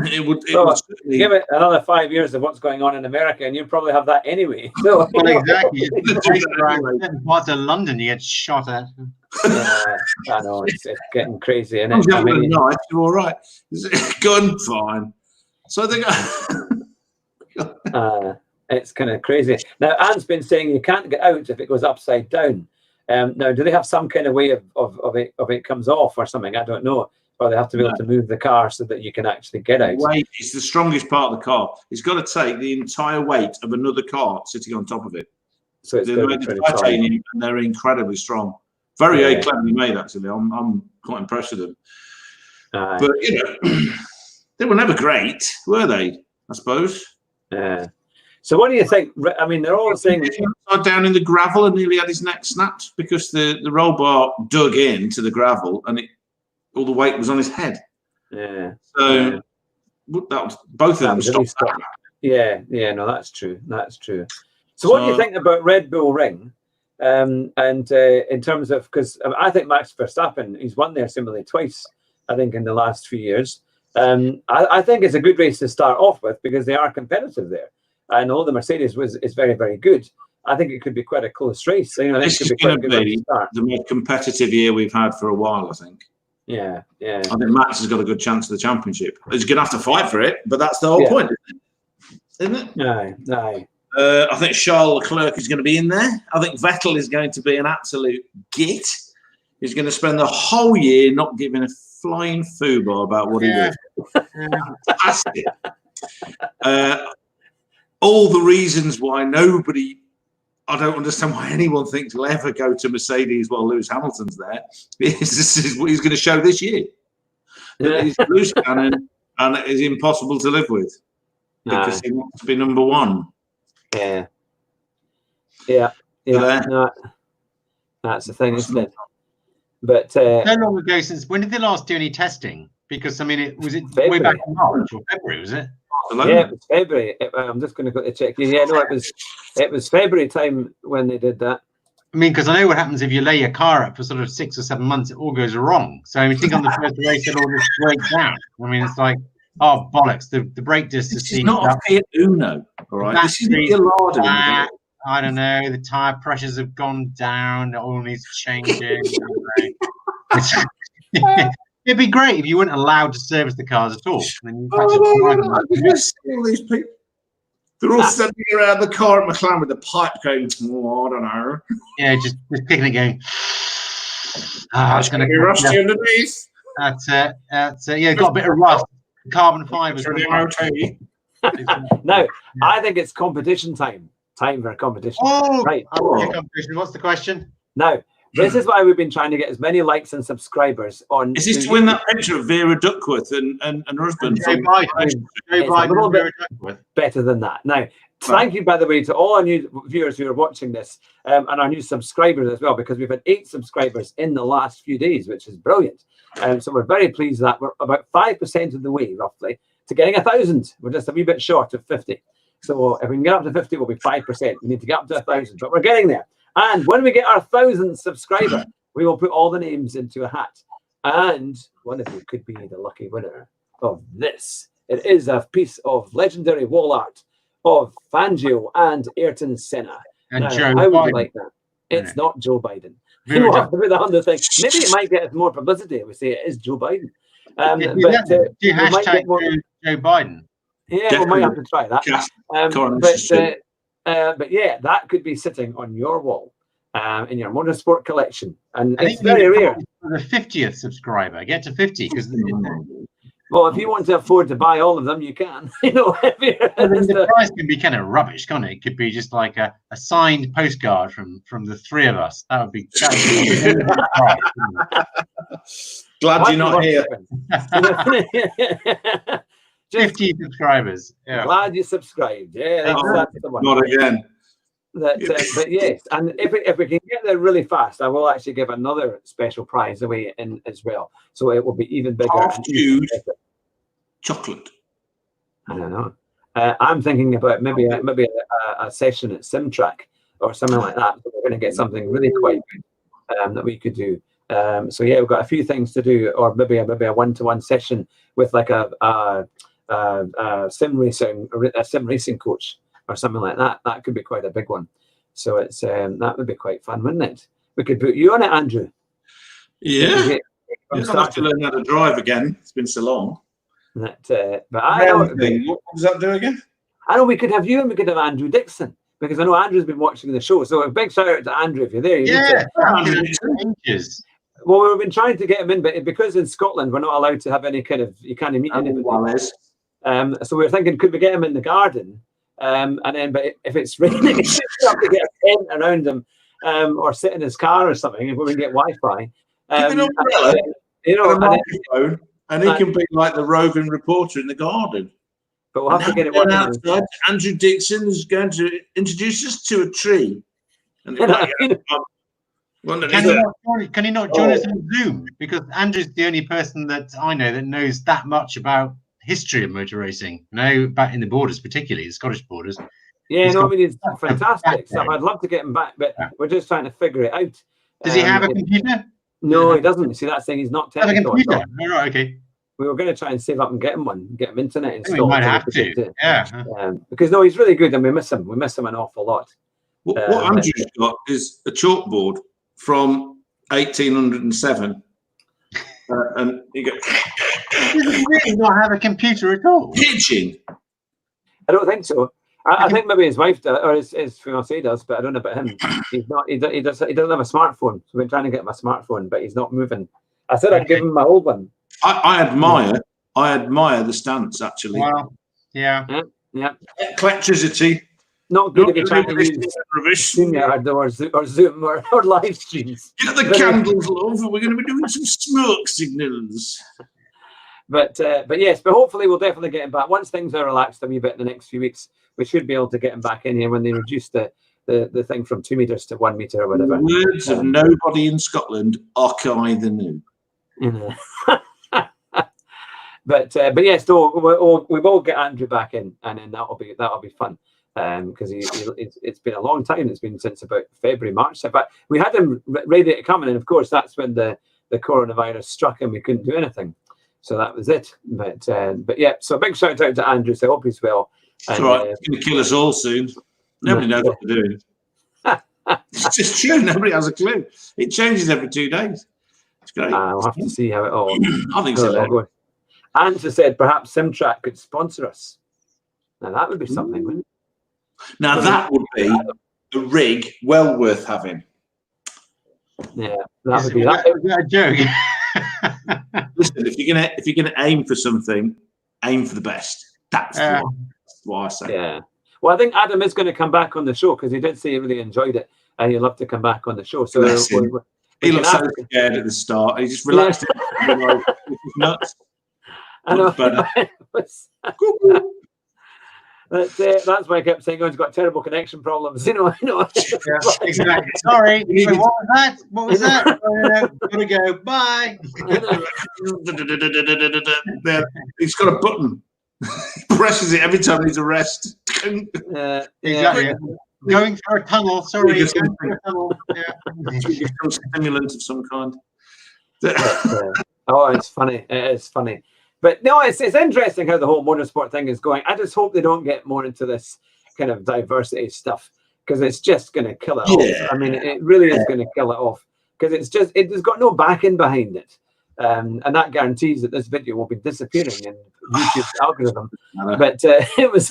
it would certainly
give it another 5 years of what's going on in America, and you probably have that anyway. So,
exactly. Parts of London, you get shot at.
I know it's getting crazy, isn't it?
Knife, you're all right. Gun, fine. So they
go. It's kind of crazy. Now, Anne's been saying you can't get out if it goes upside down. Now, do they have some kind of way of it comes off or something? I don't know. Or they have to be able to move the car so that you can actually get out.
Weight is the strongest part of the car. It's got to take the entire weight of another car sitting on top of it.
So it's
they're made of titanium and they're incredibly strong. Very cleverly made, actually. I'm quite impressed with them. But they were never great, were they? I suppose.
So what do you think? I mean, they're all saying
down in the gravel and nearly had his neck snapped because the roll bar dug into the gravel and all the weight was on his head.
Yeah.
So that was, both of them stopped.
No, that's true. That's true. So what do you think about Red Bull Ring? And in terms of, because I think Max Verstappen, he's won there similarly twice, I think, in the last few years. I think it's a good race to start off with because they are competitive there. I know the Mercedes is very, very good. I think it could be quite a close race.
This is going to be the most competitive year we've had for a while, I think.
Yeah.
I think Max has got a good chance of the championship. He's going to have to fight for it, but that's the whole point, isn't it?
Aye.
I think Charles Leclerc is going to be in there. I think Vettel is going to be an absolute git. He's going to spend the whole year not giving a flying foobar about what he does. Fantastic. All the reasons why nobody I don't understand why anyone thinks he'll ever go to Mercedes while Lewis Hamilton's there. This is what he's going to show this year. He's loose cannon, and it is impossible to live with because he wants to be number one.
Yeah. No, that's the thing, isn't it? But
how long ago since when did they last do any testing? Because I mean, it way back in March or February, was it?
Yeah, it was February. I'm just going to go to check. Yeah, no, it was February time when they did that.
I mean, because I know what happens if you lay your car up for sort of 6 or 7 months, it all goes wrong. So I mean, think on the first race, it all just breaks down. I mean, it's like, oh bollocks, the brake disc
is not a Fiat Uno, all right? This is a
I don't know. The tire pressures have gone down. It all needs changing. It'd be great if you weren't allowed to service the cars at all. And then
all these people, they're all standing around the car at McLaren with the pipe going, oh, I don't know.
Yeah, just kicking it, going. It's going to
be rusty underneath.
That's it. Yeah, got a bit of rust. Carbon fibers.
No, I think it's competition time. Time for a competition.
Oh,
right.
Competition. What's the question?
Now, this is why we've been trying to get as many likes and subscribers on.
Is this to win that picture of Vera Duckworth and her husband?
Joe Biden.
A little bit better than that. Now, thank you, by the way, to all our new viewers who are watching this and our new subscribers as well, because we've had 8 subscribers in the last few days, which is brilliant. So we're very pleased that we're about 5% of the way, roughly, to getting 1,000. We're just a wee bit short of 50. So if we can get up to 50, we'll be 5%. We need to get up to 1,000, but we're getting there. And when we get our 1,000th subscriber, we will put all the names into a hat. And one of you could be the lucky winner of this. It is a piece of legendary wall art of Fangio and Ayrton Senna.
And
now,
Joe
I would
Biden.
like that. It's not Joe Biden. We'll have to put that on the thing. Maybe it might get more publicity if we say it is Joe Biden.
Do you hashtag Joe Biden?
Yeah,
Definitely.
we might have to try that. But yeah, that could be sitting on your wall in your motorsport collection, and it's very rare.
For the 50th subscriber, get to 50 because.
Well, if you want to afford to buy all of them, you can. You know,
the price can be kind of rubbish, can't it? It could be just like a signed postcard from the 3 of us. That would be.
Glad you're not here.
50 subscribers. Yeah.
Glad you subscribed. Yeah, that's the one.
Not again.
But yes, and if we can get there really fast, I will actually give another special prize away in as well. So it will be even bigger.
Huge chocolate.
I don't know. I'm thinking about maybe a session at SimTrack or something like that. So we're going to get something really quite good that we could do. So yeah, we've got a few things to do, or maybe a one-to-one session with like a sim racing coach or something like that. That could be quite a big one. So it's that would be quite fun, wouldn't it? We could put you on it, Andrew.
Yeah. I'll have to learn how to drive again. It's been so long.
But I know,
what does that do again?
I know we could have you and we could have Andrew Dixon, because I know Andrew's been watching the show. So a big shout out to Andrew if you're there. Well, we've been trying to get him in, but because in Scotland we're not allowed to have any kind of, you can't meet anybody. So we were thinking, could we get him in the garden? And then, but if it's raining, we have to get a tent around him, or sit in his car or something. If we can get Wi-Fi, you know,
and he can be like the roving reporter in the garden.
But we'll have to get it working.
Andrew Dixon is going to introduce us to a tree. And
can he not join us on Zoom? Because Andrew's the only person that I know that knows that much about history of motor racing. You know, back in the borders, particularly the Scottish borders.
Yeah, no, I mean, it's fantastic stuff. I'd love to get him back, but we're just trying to figure it out.
Does he have a computer?
No, he doesn't. See, that's thing. He's not technical.
Have a computer? Oh, right, okay.
We were going to try and save up and get him one, get him internet installed.
We might have to. Yeah.
Because no, he's really good, and we miss him. We miss him an awful lot.
What Andrew's got is a chalkboard from 1807, and you go.
Does he really not have a computer at all?
Pigeon.
I don't think so. I think maybe his wife does, or his fiancée does, but I don't know about him. He's not. He doesn't have a smartphone. So we've been trying to get him a smartphone, but he's not moving. I said I'd give him my old one.
I admire the stance actually.
Wow. Yeah.
Yeah.
Electricity.
not good if you're trying to use StreamYard or Zoom or live streams.
Get the candles, love. We're going to be doing some smoke signals.
But yes, but hopefully we'll definitely get him back once things are relaxed a wee bit in the next few weeks. We should be able to get him back in here when they reduce the thing from 2 meters to 1 meter or whatever.
Words of nobody in Scotland, Ockeye the New.
You know. But yes, so we will get Andrew back in, and then that'll be fun, because it's been a long time. It's been since about February, March. But we had him ready to come in, and of course that's when the coronavirus struck and we couldn't do anything. So that was it. But yeah, so big shout out to Andrew. So I hope he's well.
That's right. It's going to kill us all soon. Nobody knows what they're doing. It's just true. Nobody has a clue. It changes every 2 days. It's great.
I'll have to see how it all.
I think so.
Andrew said perhaps Simtrack could sponsor us. Now that would be something, wouldn't it?
Now that would be a rig well worth having.
Yeah, that would be
a joke.
Listen, if you're gonna aim for something, aim for the best. That's what I say.
Yeah. Well, I think Adam is going to come back on the show because he did say he really enjoyed it and he'd love to come back on the show. So
he looked so scared at the start. He just relaxed. Nuts.
I know. That's why I kept saying, he's got terrible connection problems. You know.
Yeah, exactly. Sorry. What was that? What was that? Gotta go. Bye.
He's got a button. He presses it every time he's arrested.
Exactly. Yeah. Going through a tunnel. Sorry. Going through a tunnel. Yeah.
Some stimulant of some kind.
It's funny. It is funny. But no, it's interesting how the whole motorsport thing is going. I just hope they don't get more into this kind of diversity stuff because it's just going to kill it off. I mean, it really is going to kill it off because it's got no backing behind it. And that guarantees that this video will be disappearing in YouTube's algorithm. But it was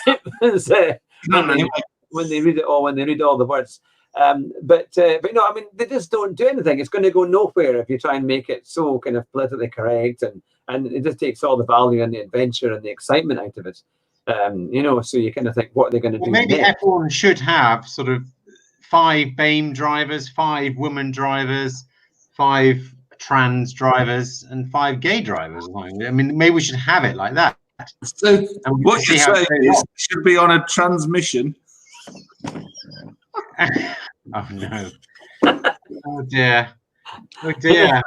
when they read it all, when they read all the words. But no, I mean, they just don't do anything. It's going to go nowhere if you try and make it so kind of politically correct, and it just takes all the value and the adventure and the excitement out of it. So you kind of think, what are they going to do?
Maybe F1 should have sort of 5 BAME drivers, 5 women drivers, 5 trans drivers, and 5 gay drivers. I mean, maybe we should have it like that.
So what you're saying is it should be on a transmission.
Oh no! Oh dear! Oh dear!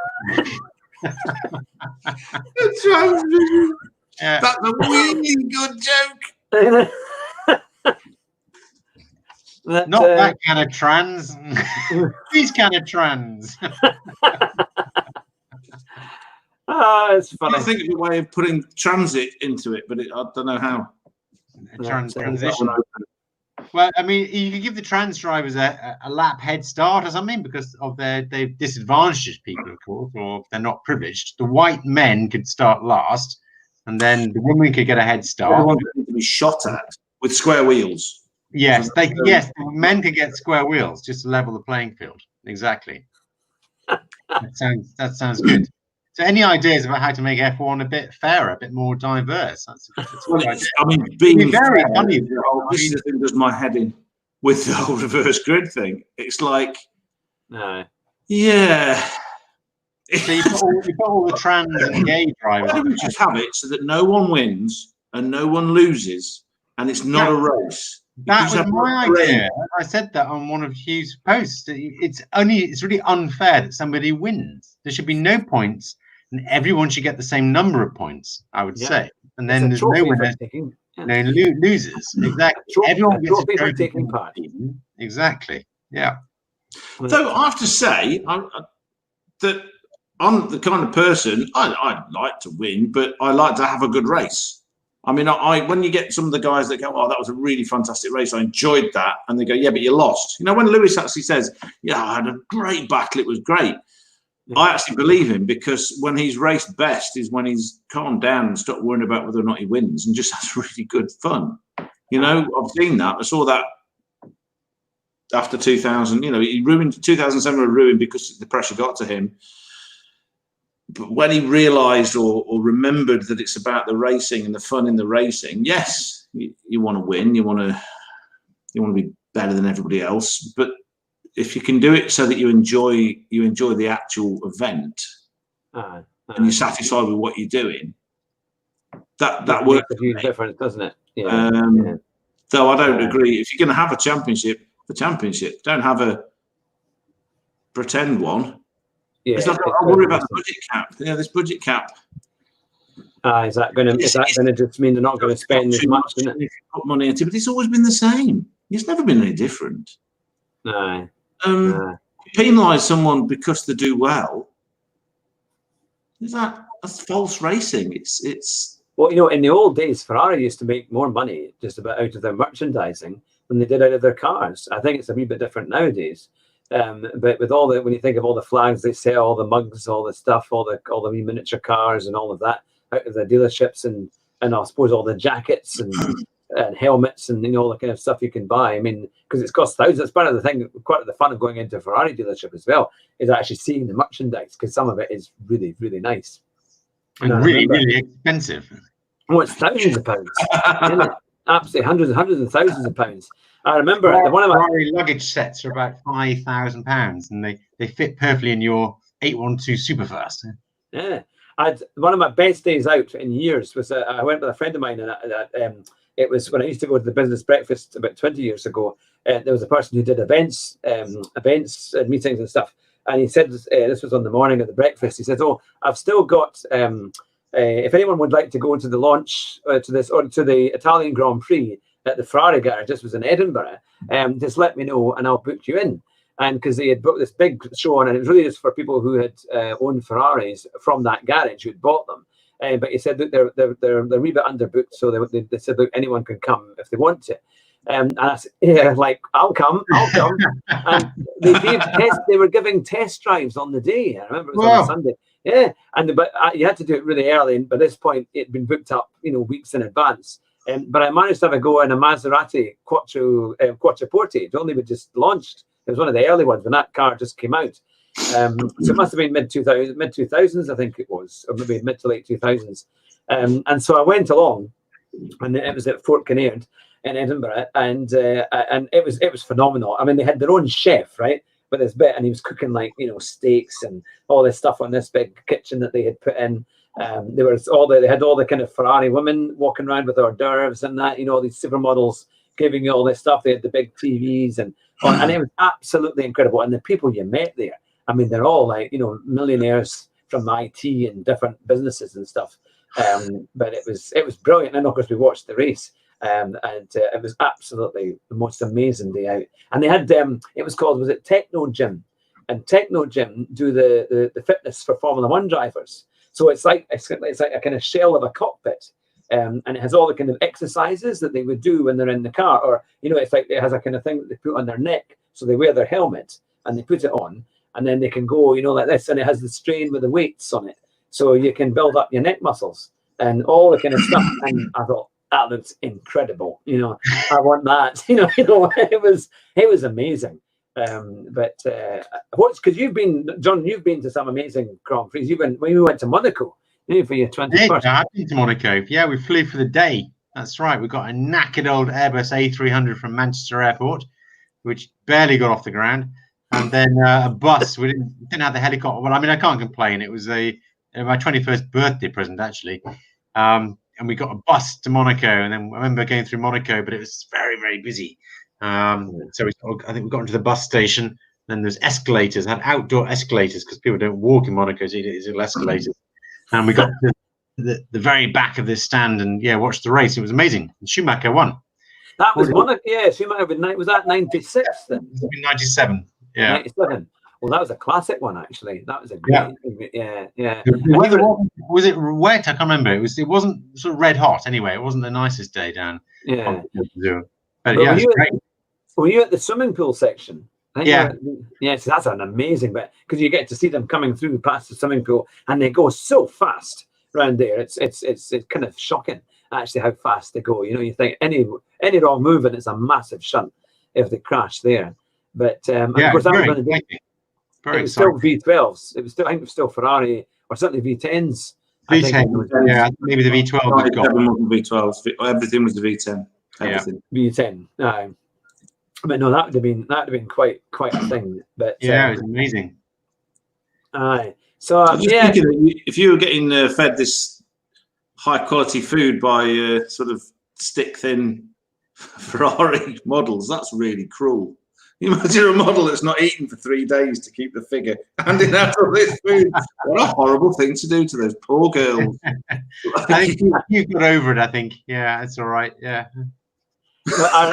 Yeah. That's a really good joke.
Not that kind of trans. These kind of trans.
It's funny.
I think of a way of putting transit into it, but I don't know how.
Transition. Well, I mean, you could give the trans drivers a lap head start or something because of they disadvantaged people, of course, or if they're not privileged. The white men could start last, and then the women could get a head start.
Everyone could be shot at with square wheels.
Yes, men could get square wheels just to level the playing field. Exactly. That sounds good. So, any ideas about how to make F1 a bit fairer, a bit more diverse? That's a good idea.
I mean, being
very
fair,
funny.
This is the thing that does my head in with the whole reverse grid thing. It's like, yeah.
So you put all the trans and gay drivers.
Why don't we just have it so that no one wins and no one loses, and it's not a race?
That was my idea. I said that on one of Hugh's posts. It's really unfair that somebody wins. There should be no points, and everyone should get the same number of points. I would say, and then there's no winners, no losers. Exactly. Everyone gets a trophy taking part. Exactly. Yeah.
Though I have to say that I'm the kind of person I like to win, but I like to have a good race. I mean, when you get some of the guys that go, "Oh, that was a really fantastic race. I enjoyed that," and they go, "Yeah, but you lost." You know, when Lewis actually says, "Yeah, I had a great battle. It was great," I actually believe him because when he's raced best is when he's calmed down and stopped worrying about whether or not he wins and just has really good fun. You know, I've seen that. I saw that after 2000. You know, he ruined 2007. Was ruined because the pressure got to him. But when he realised or remembered that it's about the racing and the fun in the racing, yes, you want to win. You want You want to be better than everybody else. But if you can do it so that you enjoy the actual event, and you're satisfied with what you're doing, that works.
Makes a huge difference, doesn't it? Yeah.
Though I don't agree. If you're going to have a championship, don't have a pretend one. Yeah, it's like, I worry about the budget cap. Yeah, this budget cap.
Is that going to just mean they're not going to spend as much? Isn't it?
If you put money into it, but it's always been the same. It's never been any different.
No.
Penalise someone because they do well. That's false racing. It's.
Well, you know, in the old days, Ferrari used to make more money just about out of their merchandising than they did out of their cars. I think it's a wee bit different nowadays. But with when you think of all the flags they sell, all the mugs, all the stuff, all the wee miniature cars and all of that out of the dealerships, and I suppose all the jackets and helmets and all the kind of stuff you can buy. I mean, because it's cost thousands. It's part of the thing, quite of the fun of going into a Ferrari dealership as well, is actually seeing the merchandise, because some of it is really, really nice.
And really expensive.
Oh, it's thousands of pounds. Isn't it? Absolutely, hundreds and thousands of pounds. I remember one of my
Ferrari luggage sets are about £5,000, and they fit perfectly in your 812 Superfast.
Yeah, one of my best days out in years was I went with a friend of mine, and it was when I used to go to the business breakfast about 20 years ago. There was a person who did events meetings and stuff, and he said this was on the morning of the breakfast. He said, "Oh, I've still got." If anyone would like to go to the launch to the Italian Grand Prix at the Ferrari garage, this was in Edinburgh, just let me know and I'll book you in. And because they had booked this big show on, and it was really just for people who had owned Ferraris from that garage who had bought them. But he said that they're a wee bit underbooked, so they said that anyone can come if they want to. And I said, yeah, like I'll come. And they were giving test drives on the day. I remember it was on a Sunday. Yeah, but you had to do it really early, and by this point it'd been booked up, weeks in advance. But I managed to have a go in a Maserati Quattroporte. It only been just launched. It was one of the early ones when that car just came out. So it must have been mid 2000s, I think it was, or maybe mid to late 2000s. And so I went along, and it was at Fort Kinnaird in Edinburgh, and it was phenomenal. I mean, they had their own chef, right? With this bit, and he was cooking steaks and all this stuff on this big kitchen that they had put in. They had all the kind of Ferrari women walking around with hors d'oeuvres and that, all these supermodels giving you all this stuff. They had the big TVs and it was absolutely incredible. And the people you met there, I mean, they're all millionaires from IT and different businesses and stuff. But it was brilliant. And of course we watched the race. And it was absolutely the most amazing day out. And they had was it Techno Gym, and Techno Gym do the fitness for Formula One drivers. So it's like a kind of shell of a cockpit, and it has all the kind of exercises that they would do when they're in the car, or it's like it has a kind of thing that they put on their neck, so they wear their helmet and they put it on, and then they can go like this, and it has the strain with the weights on it, so you can build up your neck muscles and all the kind of stuff. And I thought, that looks incredible. I want that. It was amazing. But because you've been, John, you've been to some amazing Grand Prix. When we went to Monaco, for your 21st.
Yeah, I've been to Monaco. Yeah, we flew for the day. That's right. We got a knackered old Airbus A300 from Manchester Airport, which barely got off the ground, and then a bus. We didn't have the helicopter. Well, I mean, I can't complain. It was my 21st birthday present, actually. And we got a bus to Monaco, and then I remember going through Monaco, but it was very, very busy. So I think we got into the bus station. Then there's escalators. I had outdoor escalators because people don't walk in Monaco, so it's all escalators. And we got to the very back of this stand and watched the race. It was amazing. And Schumacher won.
That was Monaco. Yeah, Schumacher was that 96 then?
97. Yeah.
97. Well, that was a classic one, actually. That was a great, yeah.
Was it wet? I can't remember. It wasn't sort of red hot anyway. It wasn't the nicest day down.
Yeah.
But yeah,
were you at the swimming pool section?
Yeah.
Yes, that's an amazing bit, because you get to see them coming through past the swimming pool, and they go so fast around there. It's kind of shocking actually how fast they go. You think any wrong move and it's a massive shunt if they crash there. But of course that was going to be. It was still V12s. It was still, I think, it was still Ferrari, or certainly V10s.
V10, yeah, maybe the V12 was gone.
V12s. Everything was the V10. Everything.
V10. No. But no, that would have been quite a thing. But
yeah, it was amazing.
Aye. So
I'm just thinking that if you were getting fed this high quality food by sort of stick thin Ferrari models, that's really cruel. You imagine a model that's not eaten for 3 days to keep the figure, handing out all this food. What a horrible thing to do to those poor girls.
I think you got over it. I think, yeah, it's all right. Yeah.
I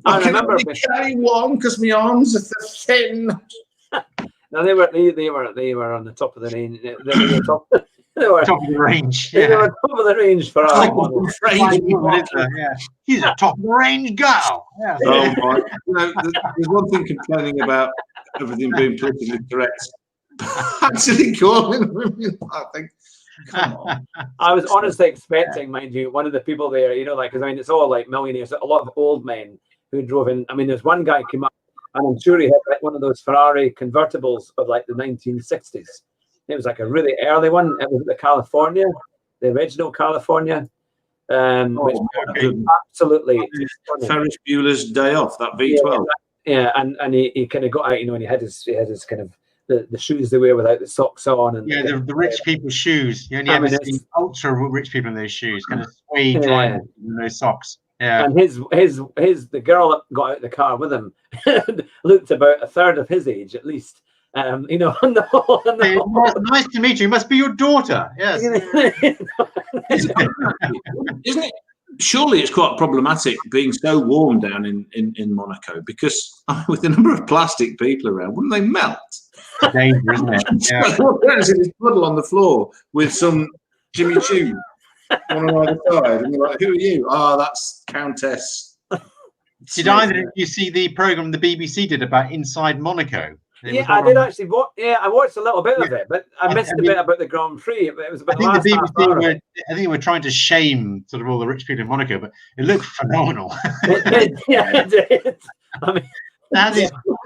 remember
can only carry one because my arms are thin.
No, they were on the top of the range. They were
Top of the range.
They were top of the range for our model.
Yeah, he's a top of the range girl. Yeah.
Oh my! You know, there's one thing complaining about everything being politically correct. Actually, calling women, I think. Come on.
I was honestly expecting, mind you, one of the people there, you know, like, because I mean, it's all like millionaires, a lot of old men who drove in. I mean, there's one guy came up, and I'm sure he had like one of those Ferrari convertibles of like the 1960s. It was like a really early one. It was the California, the original California, which was absolutely
Ferris Bueller's Day Off, that V12.
Yeah, and he kind of got out, you know, and he had his kind of the shoes they wear without the socks on, and
the rich people's shoes. You only ever see ultra rich people in those shoes, kind of suede driving in those socks. Yeah.
And the girl that got out of the car with him looked about a third of his age at least. You know,
nice to meet you. Must be your daughter. Yes.
Isn't it? Surely it's quite problematic being so warm down in Monaco, because with the number of plastic people around, wouldn't they melt?
Dangerous, isn't it? Yeah.
There's this puddle on the floor with some Jimmy Choo on either side, and you're like, "Who are you?" "Oh, that's Countess."
Did either of you see the program the BBC did about inside Monaco?
Yeah, I did actually. I watched a little bit of it, but I missed a bit about the Grand Prix. It was about
I think the BBC I think we're trying to shame sort of all the rich people in Monaco, but it looked phenomenal.
It did. I mean,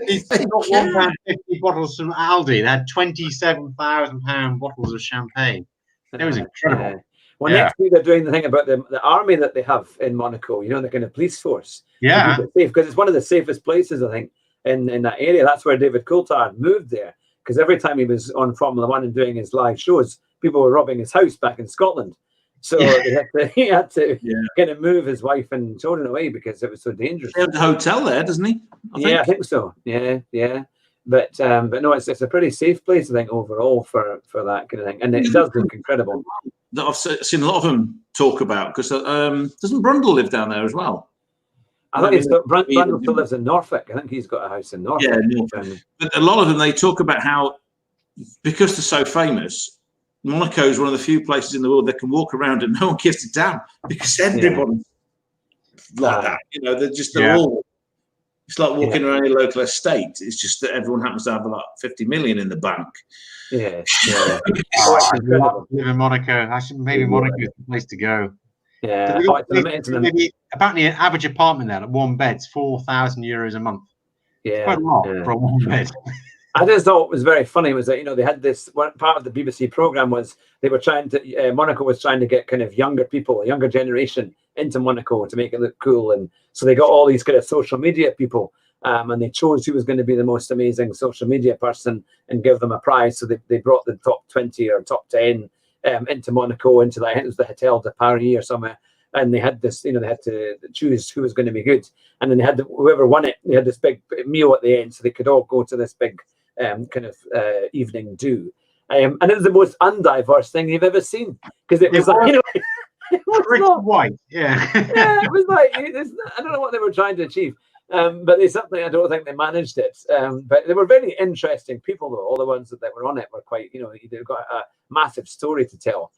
these £1.50 bottles from Aldi. They had £27,000 bottles of champagne. It was incredible.
Well, next week they're doing the thing about the army that they have in Monaco. You know, the kind of police force.
Yeah,
because it's one of the safest places, I think, in that area. That's where David Coulthard moved there, because every time he was on Formula One and doing his live shows, people were robbing his house back in Scotland. So he had to kind of move his wife and children away because it was so dangerous.
He has a hotel there, doesn't he?
I think so. Yeah. But no, it's a pretty safe place, I think, overall for that kind of thing, and it does look incredible.
That I've seen a lot of them talk about, because doesn't Brundle live down there as well?
I think Brundle still lives in Norfolk. I think he's got a house in Norfolk.
Yeah, Norfolk. But a lot of them, they talk about how, because they're so famous, Monaco is one of the few places in the world that can walk around and no one gives a damn, because everybody's like that. You know, they're all. It's like walking around your local estate. It's just that everyone happens to have like 50 million in the bank.
Yeah.
I live in Monaco. Maybe Monaco is the place to go.
Yeah.
Maybe apparently an average apartment there, like one bed's €4,000 a month.
Yeah.
Quite a lot for a one bed.
I just thought what was very funny was that, you know, they had this one part of the BBC program was they were trying to Monaco was trying to get kind of younger people, a younger generation into Monaco to make it look cool, and so they got all these kind of social media people, and they chose who was going to be the most amazing social media person and give them a prize. So they brought the top 20 or top 10 into Monaco, into I think it was the Hotel de Paris or somewhere. And they had this, you know, they had to choose who was going to be good, and then they had whoever won it. They had this big meal at the end, so they could all go to this big kind of evening do, and it was the most undiverse thing you've ever seen, because it was like, you know, it was
white,
it was like I don't know what they were trying to achieve, but they certainly, I don't think they managed it. But they were very interesting people, though. All the ones that were on it were quite, you know, they've got a massive story to tell.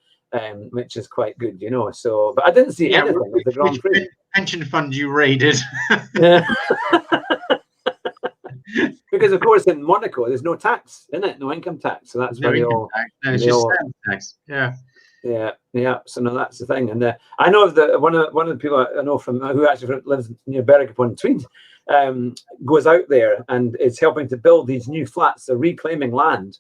Which is quite good, you know. So, but I didn't see anything of the Grand Prix.
Pension fund you raided?
Because of course in Monaco there's no tax in it, no income tax. So that's where they all.
No, it's just tax. Yeah.
So no, that's the thing. And I know of one of the people I know from who actually lives near Berwick upon Tweed, goes out there and is helping to build these new flats. They're reclaiming land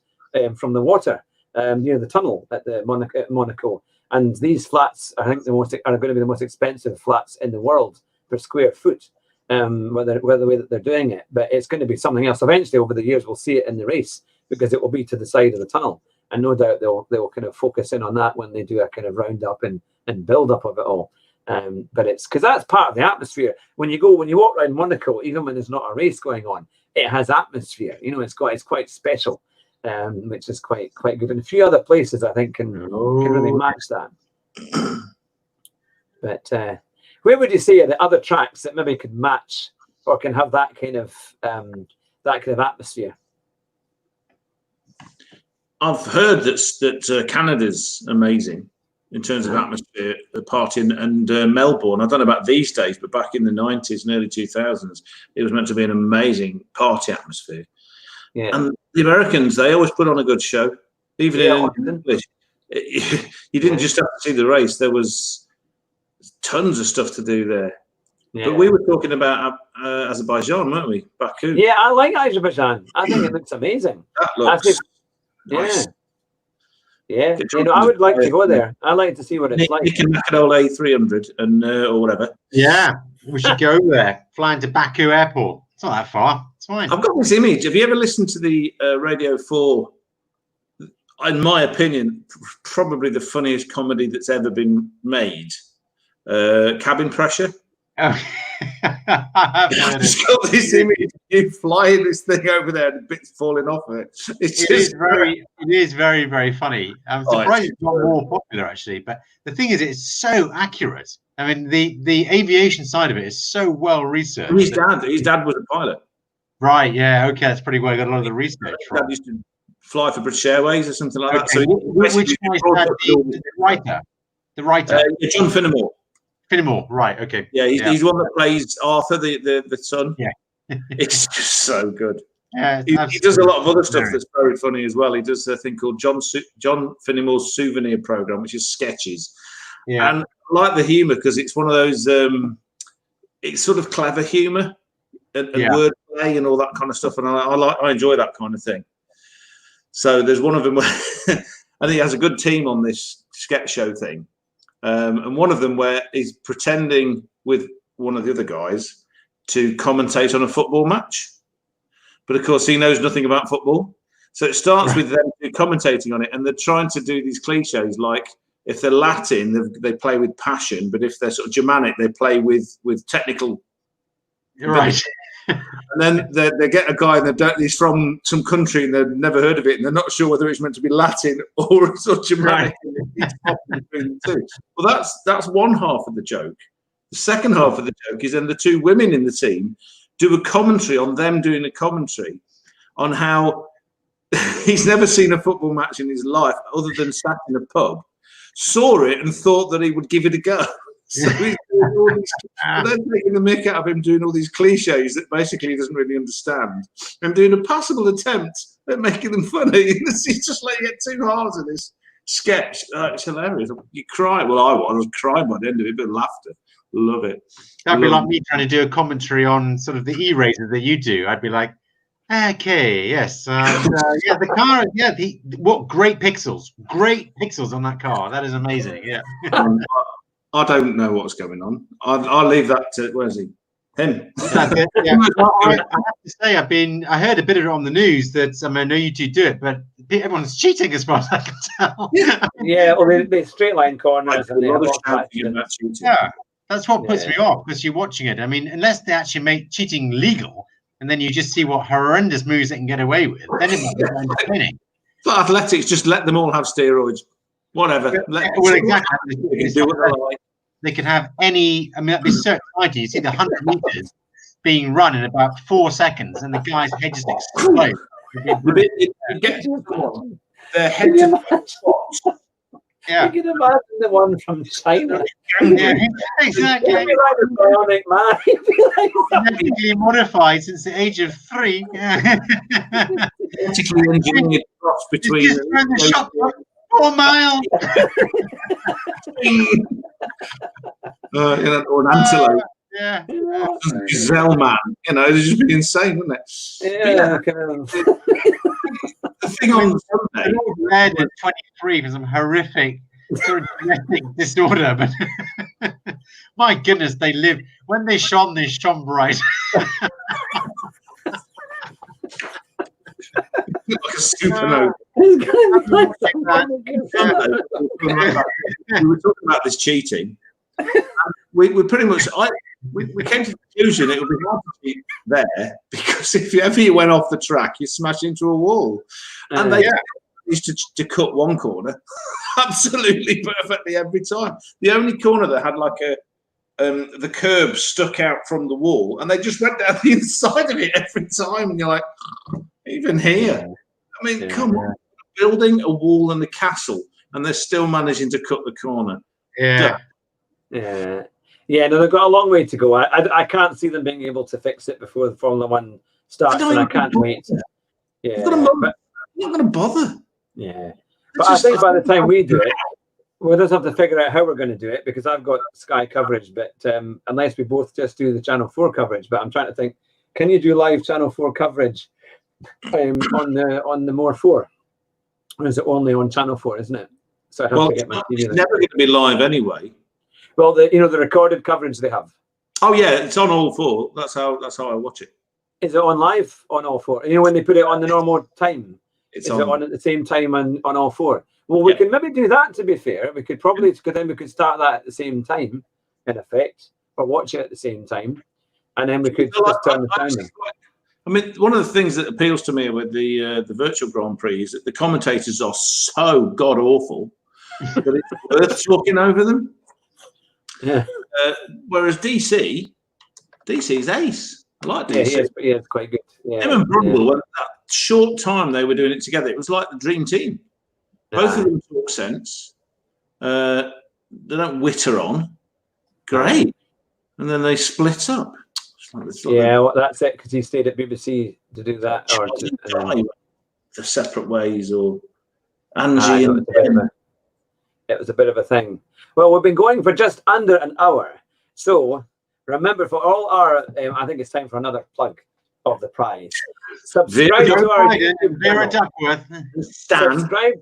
from the water. Near the tunnel at the Monaco, and these flats, I think, are going to be the most expensive flats in the world per square foot. whether the way that they're doing it, but it's going to be something else. Eventually, over the years, we'll see it in the race because it will be to the side of the tunnel, and no doubt they'll kind of focus in on that when they do a kind of roundup and build up of it all. But it's because that's part of the atmosphere. When you walk around Monaco, even when there's not a race going on, it has atmosphere. You know, it's quite special, which is quite good. And a few other places I think can really match that. But where would you say are the other tracks that maybe could match or can have that kind of atmosphere?
I've heard that Canada's amazing in terms of atmosphere, the party, and Melbourne. I don't know about these days, but back in the 90s and early 2000s, it was meant to be an amazing party atmosphere. Yeah. And the Americans, they always put on a good show, even in English. You didn't just have to see the race. There was tons of stuff to do there. Yeah. But we were talking about Azerbaijan, weren't we? Baku.
Yeah, I like Azerbaijan. I think it looks amazing.
That looks nice.
Yeah. You know, I would like to go there. I like to see what it's like.
You can make an old A300 and or whatever.
Yeah, we should go there. Flying to Baku Airport. It's not that far. It's fine.
I've got this image. Have you ever listened to the Radio 4? In my opinion, probably the funniest comedy that's ever been made. Cabin Pressure.
Oh.
I've just got this image. You flying this thing over there and bits falling off of it.
It is very, very funny. I'm surprised it's not more popular actually. But the thing is, it's so accurate. I mean, the aviation side of it is so well researched.
His dad was a pilot.
Right. Yeah. Okay. That's pretty well. Got a lot of the research.
Dad used to fly for British Airways or something like that. So
which the writer? The writer.
John Finnemore.
Finnemore, right? Okay.
Yeah, he's the one that plays Arthur, the son.
Yeah,
it's just so good.
Yeah,
he does a lot of other stuff that's very funny as well. He does a thing called John Finnemore's Souvenir Program, which is sketches. Yeah, and I like the humour because it's one of those. It's sort of clever humour and wordplay and all that kind of stuff, and I enjoy that kind of thing. So there's one of them where I think he has a good team on this sketch show thing. And one of them where he's pretending with one of the other guys to commentate on a football match. But of course, he knows nothing about football. So it starts with them commentating on it. And they're trying to do these cliches like if they're Latin, they play with passion. But if they're sort of Germanic, they play with technical.
You're right.
And then they get a guy and he's from some country and they've never heard of it and they're not sure whether it's meant to be Latin or Germanic. Right. Well, that's one half of the joke. The second half of the joke is then the two women in the team do a commentary on them doing a commentary on how he's never seen a football match in his life other than sat in a pub, saw it and thought that he would give it a go. So he's doing all these, they're taking the mick out of him doing all these cliches that basically he doesn't really understand and doing a passable attempt at making them funny. He's just letting it too hard in this sketch. It's hilarious. You cry. Well, I was crying by the end of it, but laughter. Love it.
That'd be like me trying to do a commentary on sort of the E-races that you do. I'd be like, okay, yes. The car, what great pixels on that car. That is amazing. Yeah.
I don't know what's going on. I'll leave that to where's he? Him.
I have to say, I heard a bit of it on the news that I know you two do it, but everyone's cheating as far as I can tell.
Yeah, or the straight line corners and
yeah, that's what puts me off because you're watching it. I mean, unless they actually make cheating legal, and then you just see what horrendous moves they can get away with, then it might be entertaining.
But athletics, just let them all have steroids. Whatever.
Well, exactly. They can have any. I mean, that'd be so exciting. You see the 100 meters being run in about 4 seconds, and the guy's head just explodes.
Their head to
yeah. You can imagine the one from China.
Yeah, exactly.
He'd be like a bionic man. He'd be like
genetically modified since the age of 3.
Genetically engineered cross between.
4 miles.
Or an antelope.
Yeah.
Gazelle man. It'd just be insane, wouldn't it?
Yeah.
The thing on Sunday.
Led at 23 for some horrific sort of genetic disorder, but my goodness, they live. When they shone bright.
Like a supernova.
It's gonna be like
We were talking about this cheating. We pretty much we came to the conclusion it would be hard to cheat there because if ever you went off the track, you smash into a wall, and they used to cut one corner absolutely perfectly every time. The only corner that had like the curb stuck out from the wall, and they just went down the inside of it every time, and you're like, even here. I mean, come on, building a wall and a castle, and they're still managing to cut the corner.
Yeah. No, they've got a long way to go. I can't see them being able to fix it before the Formula One starts, and I can't wait. Yeah,
I'm not going to bother.
Yeah, but I think by the time we do it, we'll just have to figure out how we're going to do it because I've got Sky coverage, but unless we both just do the Channel 4 coverage. But I'm trying to think, can you do live Channel 4 coverage on the More 4, or is it only on Channel 4? Isn't it? So I have to get my TV.
It's never going to be live anyway.
Well, the recorded coverage they have.
Oh yeah, it's on all 4. That's how I watch it.
Is it on live on all 4? You know, when they put it on the normal time, is it on at the same time on all 4? Well, we can maybe do that. To be fair, we could probably then we could start that at the same time, in effect, or watch it at the same time, and then we could just turn the sound on.
I mean, one of the things that appeals to me with the virtual Grand Prix is that the commentators are so god awful that it's worth talking over them.
Yeah.
Whereas DC's ace. I like DC.
He is quite good. Yeah.
Him and Brundle, when that short time they were doing it together, it was like the dream team. Both of them talk sense. They don't witter on. Great. And then they split up.
Well, that's it, because he stayed at BBC to do that. Or
the separate ways, or Angie and
it was a bit of a thing. Well, we've been going for just under an hour. So remember, for all our, I think it's time for another plug of the prize. Subscribe to our YouTube channel. Subscribe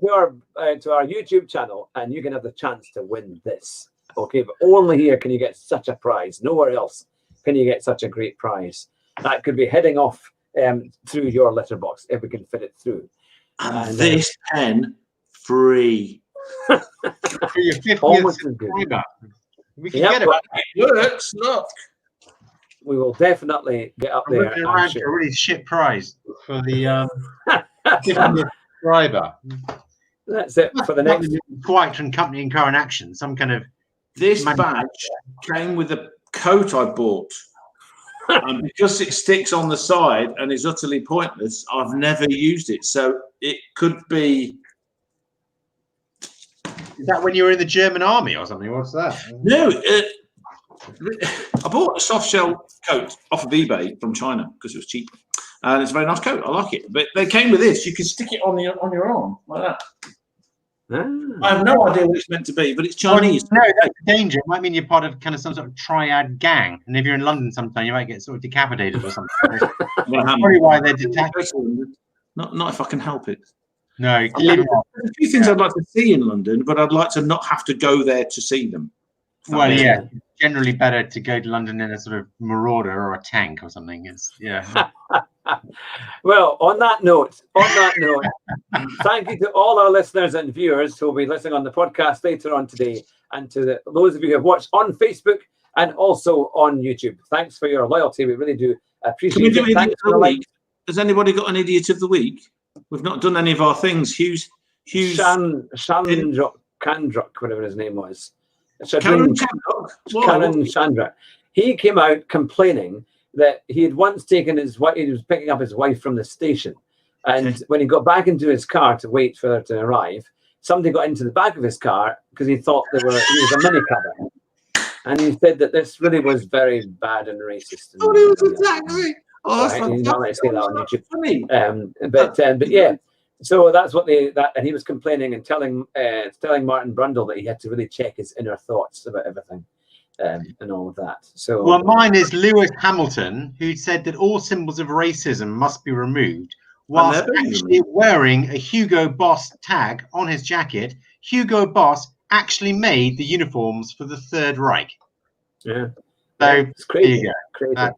to our YouTube channel, and you can have the chance to win this. Okay, but only here can you get such a prize. Nowhere else can you get such a great prize. That could be heading off through your letterbox if we can fit it through.
And this pen free.
For your 50th subscriber. We can get it.
It works. Look.
We will definitely get up there.
A really shit prize for the 50th subscriber.
That's it for the next.
Quite and Company and Car in Action. Some kind of.
This badge came with a coat I bought. And because it sticks on the side and is utterly pointless, I've never used it. So it could be.
Is that when you were in the German army or something? What's that?
No, I bought a soft shell coat off of eBay from China because it was cheap, and it's a very nice coat. I like it. But they came with this. You can stick it on your arm like that. I have no idea what it's meant to be, but it's Chinese.
No, that's a danger. It might mean you're part of kind of some sort of triad gang, and if you're in London sometime, you might get sort of decapitated or something. That's probably why they're detached.
Not if I can help it.
No,
there's a few things I'd like to see in London, but I'd like to not have to go there to see them.
Well, yeah, generally better to go to London in a sort of marauder or a tank or something.
Well, on that note, thank you to all our listeners and viewers who will be listening on the podcast later on today, and to those of you who have watched on Facebook and also on YouTube. Thanks for your loyalty. We really do appreciate it. Thanks for the like.
Has anybody got an idiot of the week? We've not done any of our things. Hughes Chandrak, whatever his name was. Karen Chandrak. He came out complaining that he had once taken his wife. He was picking up his wife from the station, and when he got back into his car to wait for her to arrive, somebody got into the back of his car because he thought he was a minicabber, and he said that this really was very bad and racist. Oh, it was exactly. Oh, that's
funny. But yeah, so that's what and he was complaining and telling Martin Brundle that he had to really check his inner thoughts about everything and all of that. So,
well, mine is Lewis Hamilton, who said that all symbols of racism must be removed, whilst actually wearing a Hugo Boss tag on his jacket. Hugo Boss actually made the uniforms for the Third Reich.
Yeah.
So
it's crazy.
there you go.
Crazy.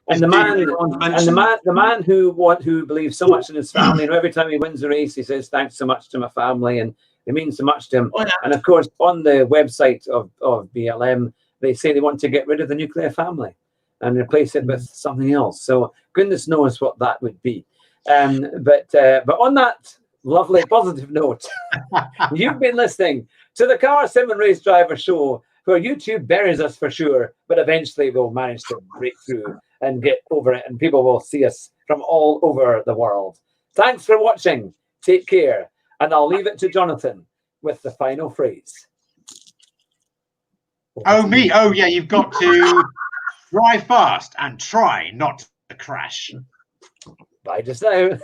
And the man who believes so much in his family, and every time he wins a race, he says thanks so much to my family, and it means so much to him. Oh, yeah. And of course, on the website of BLM, they say they want to get rid of the nuclear family and replace it with something else. So goodness knows what that would be. But on that lovely positive note, you've been listening to the Car Sim and Race Driver Show, where YouTube buries us for sure, but eventually we'll manage to break through and get over it, and people will see us from all over the world. Thanks for watching. Take care. And I'll leave it to Jonathan with the final phrase.
Oh, me? Oh, yeah, you've got to drive fast and try not to crash.
Bye just now.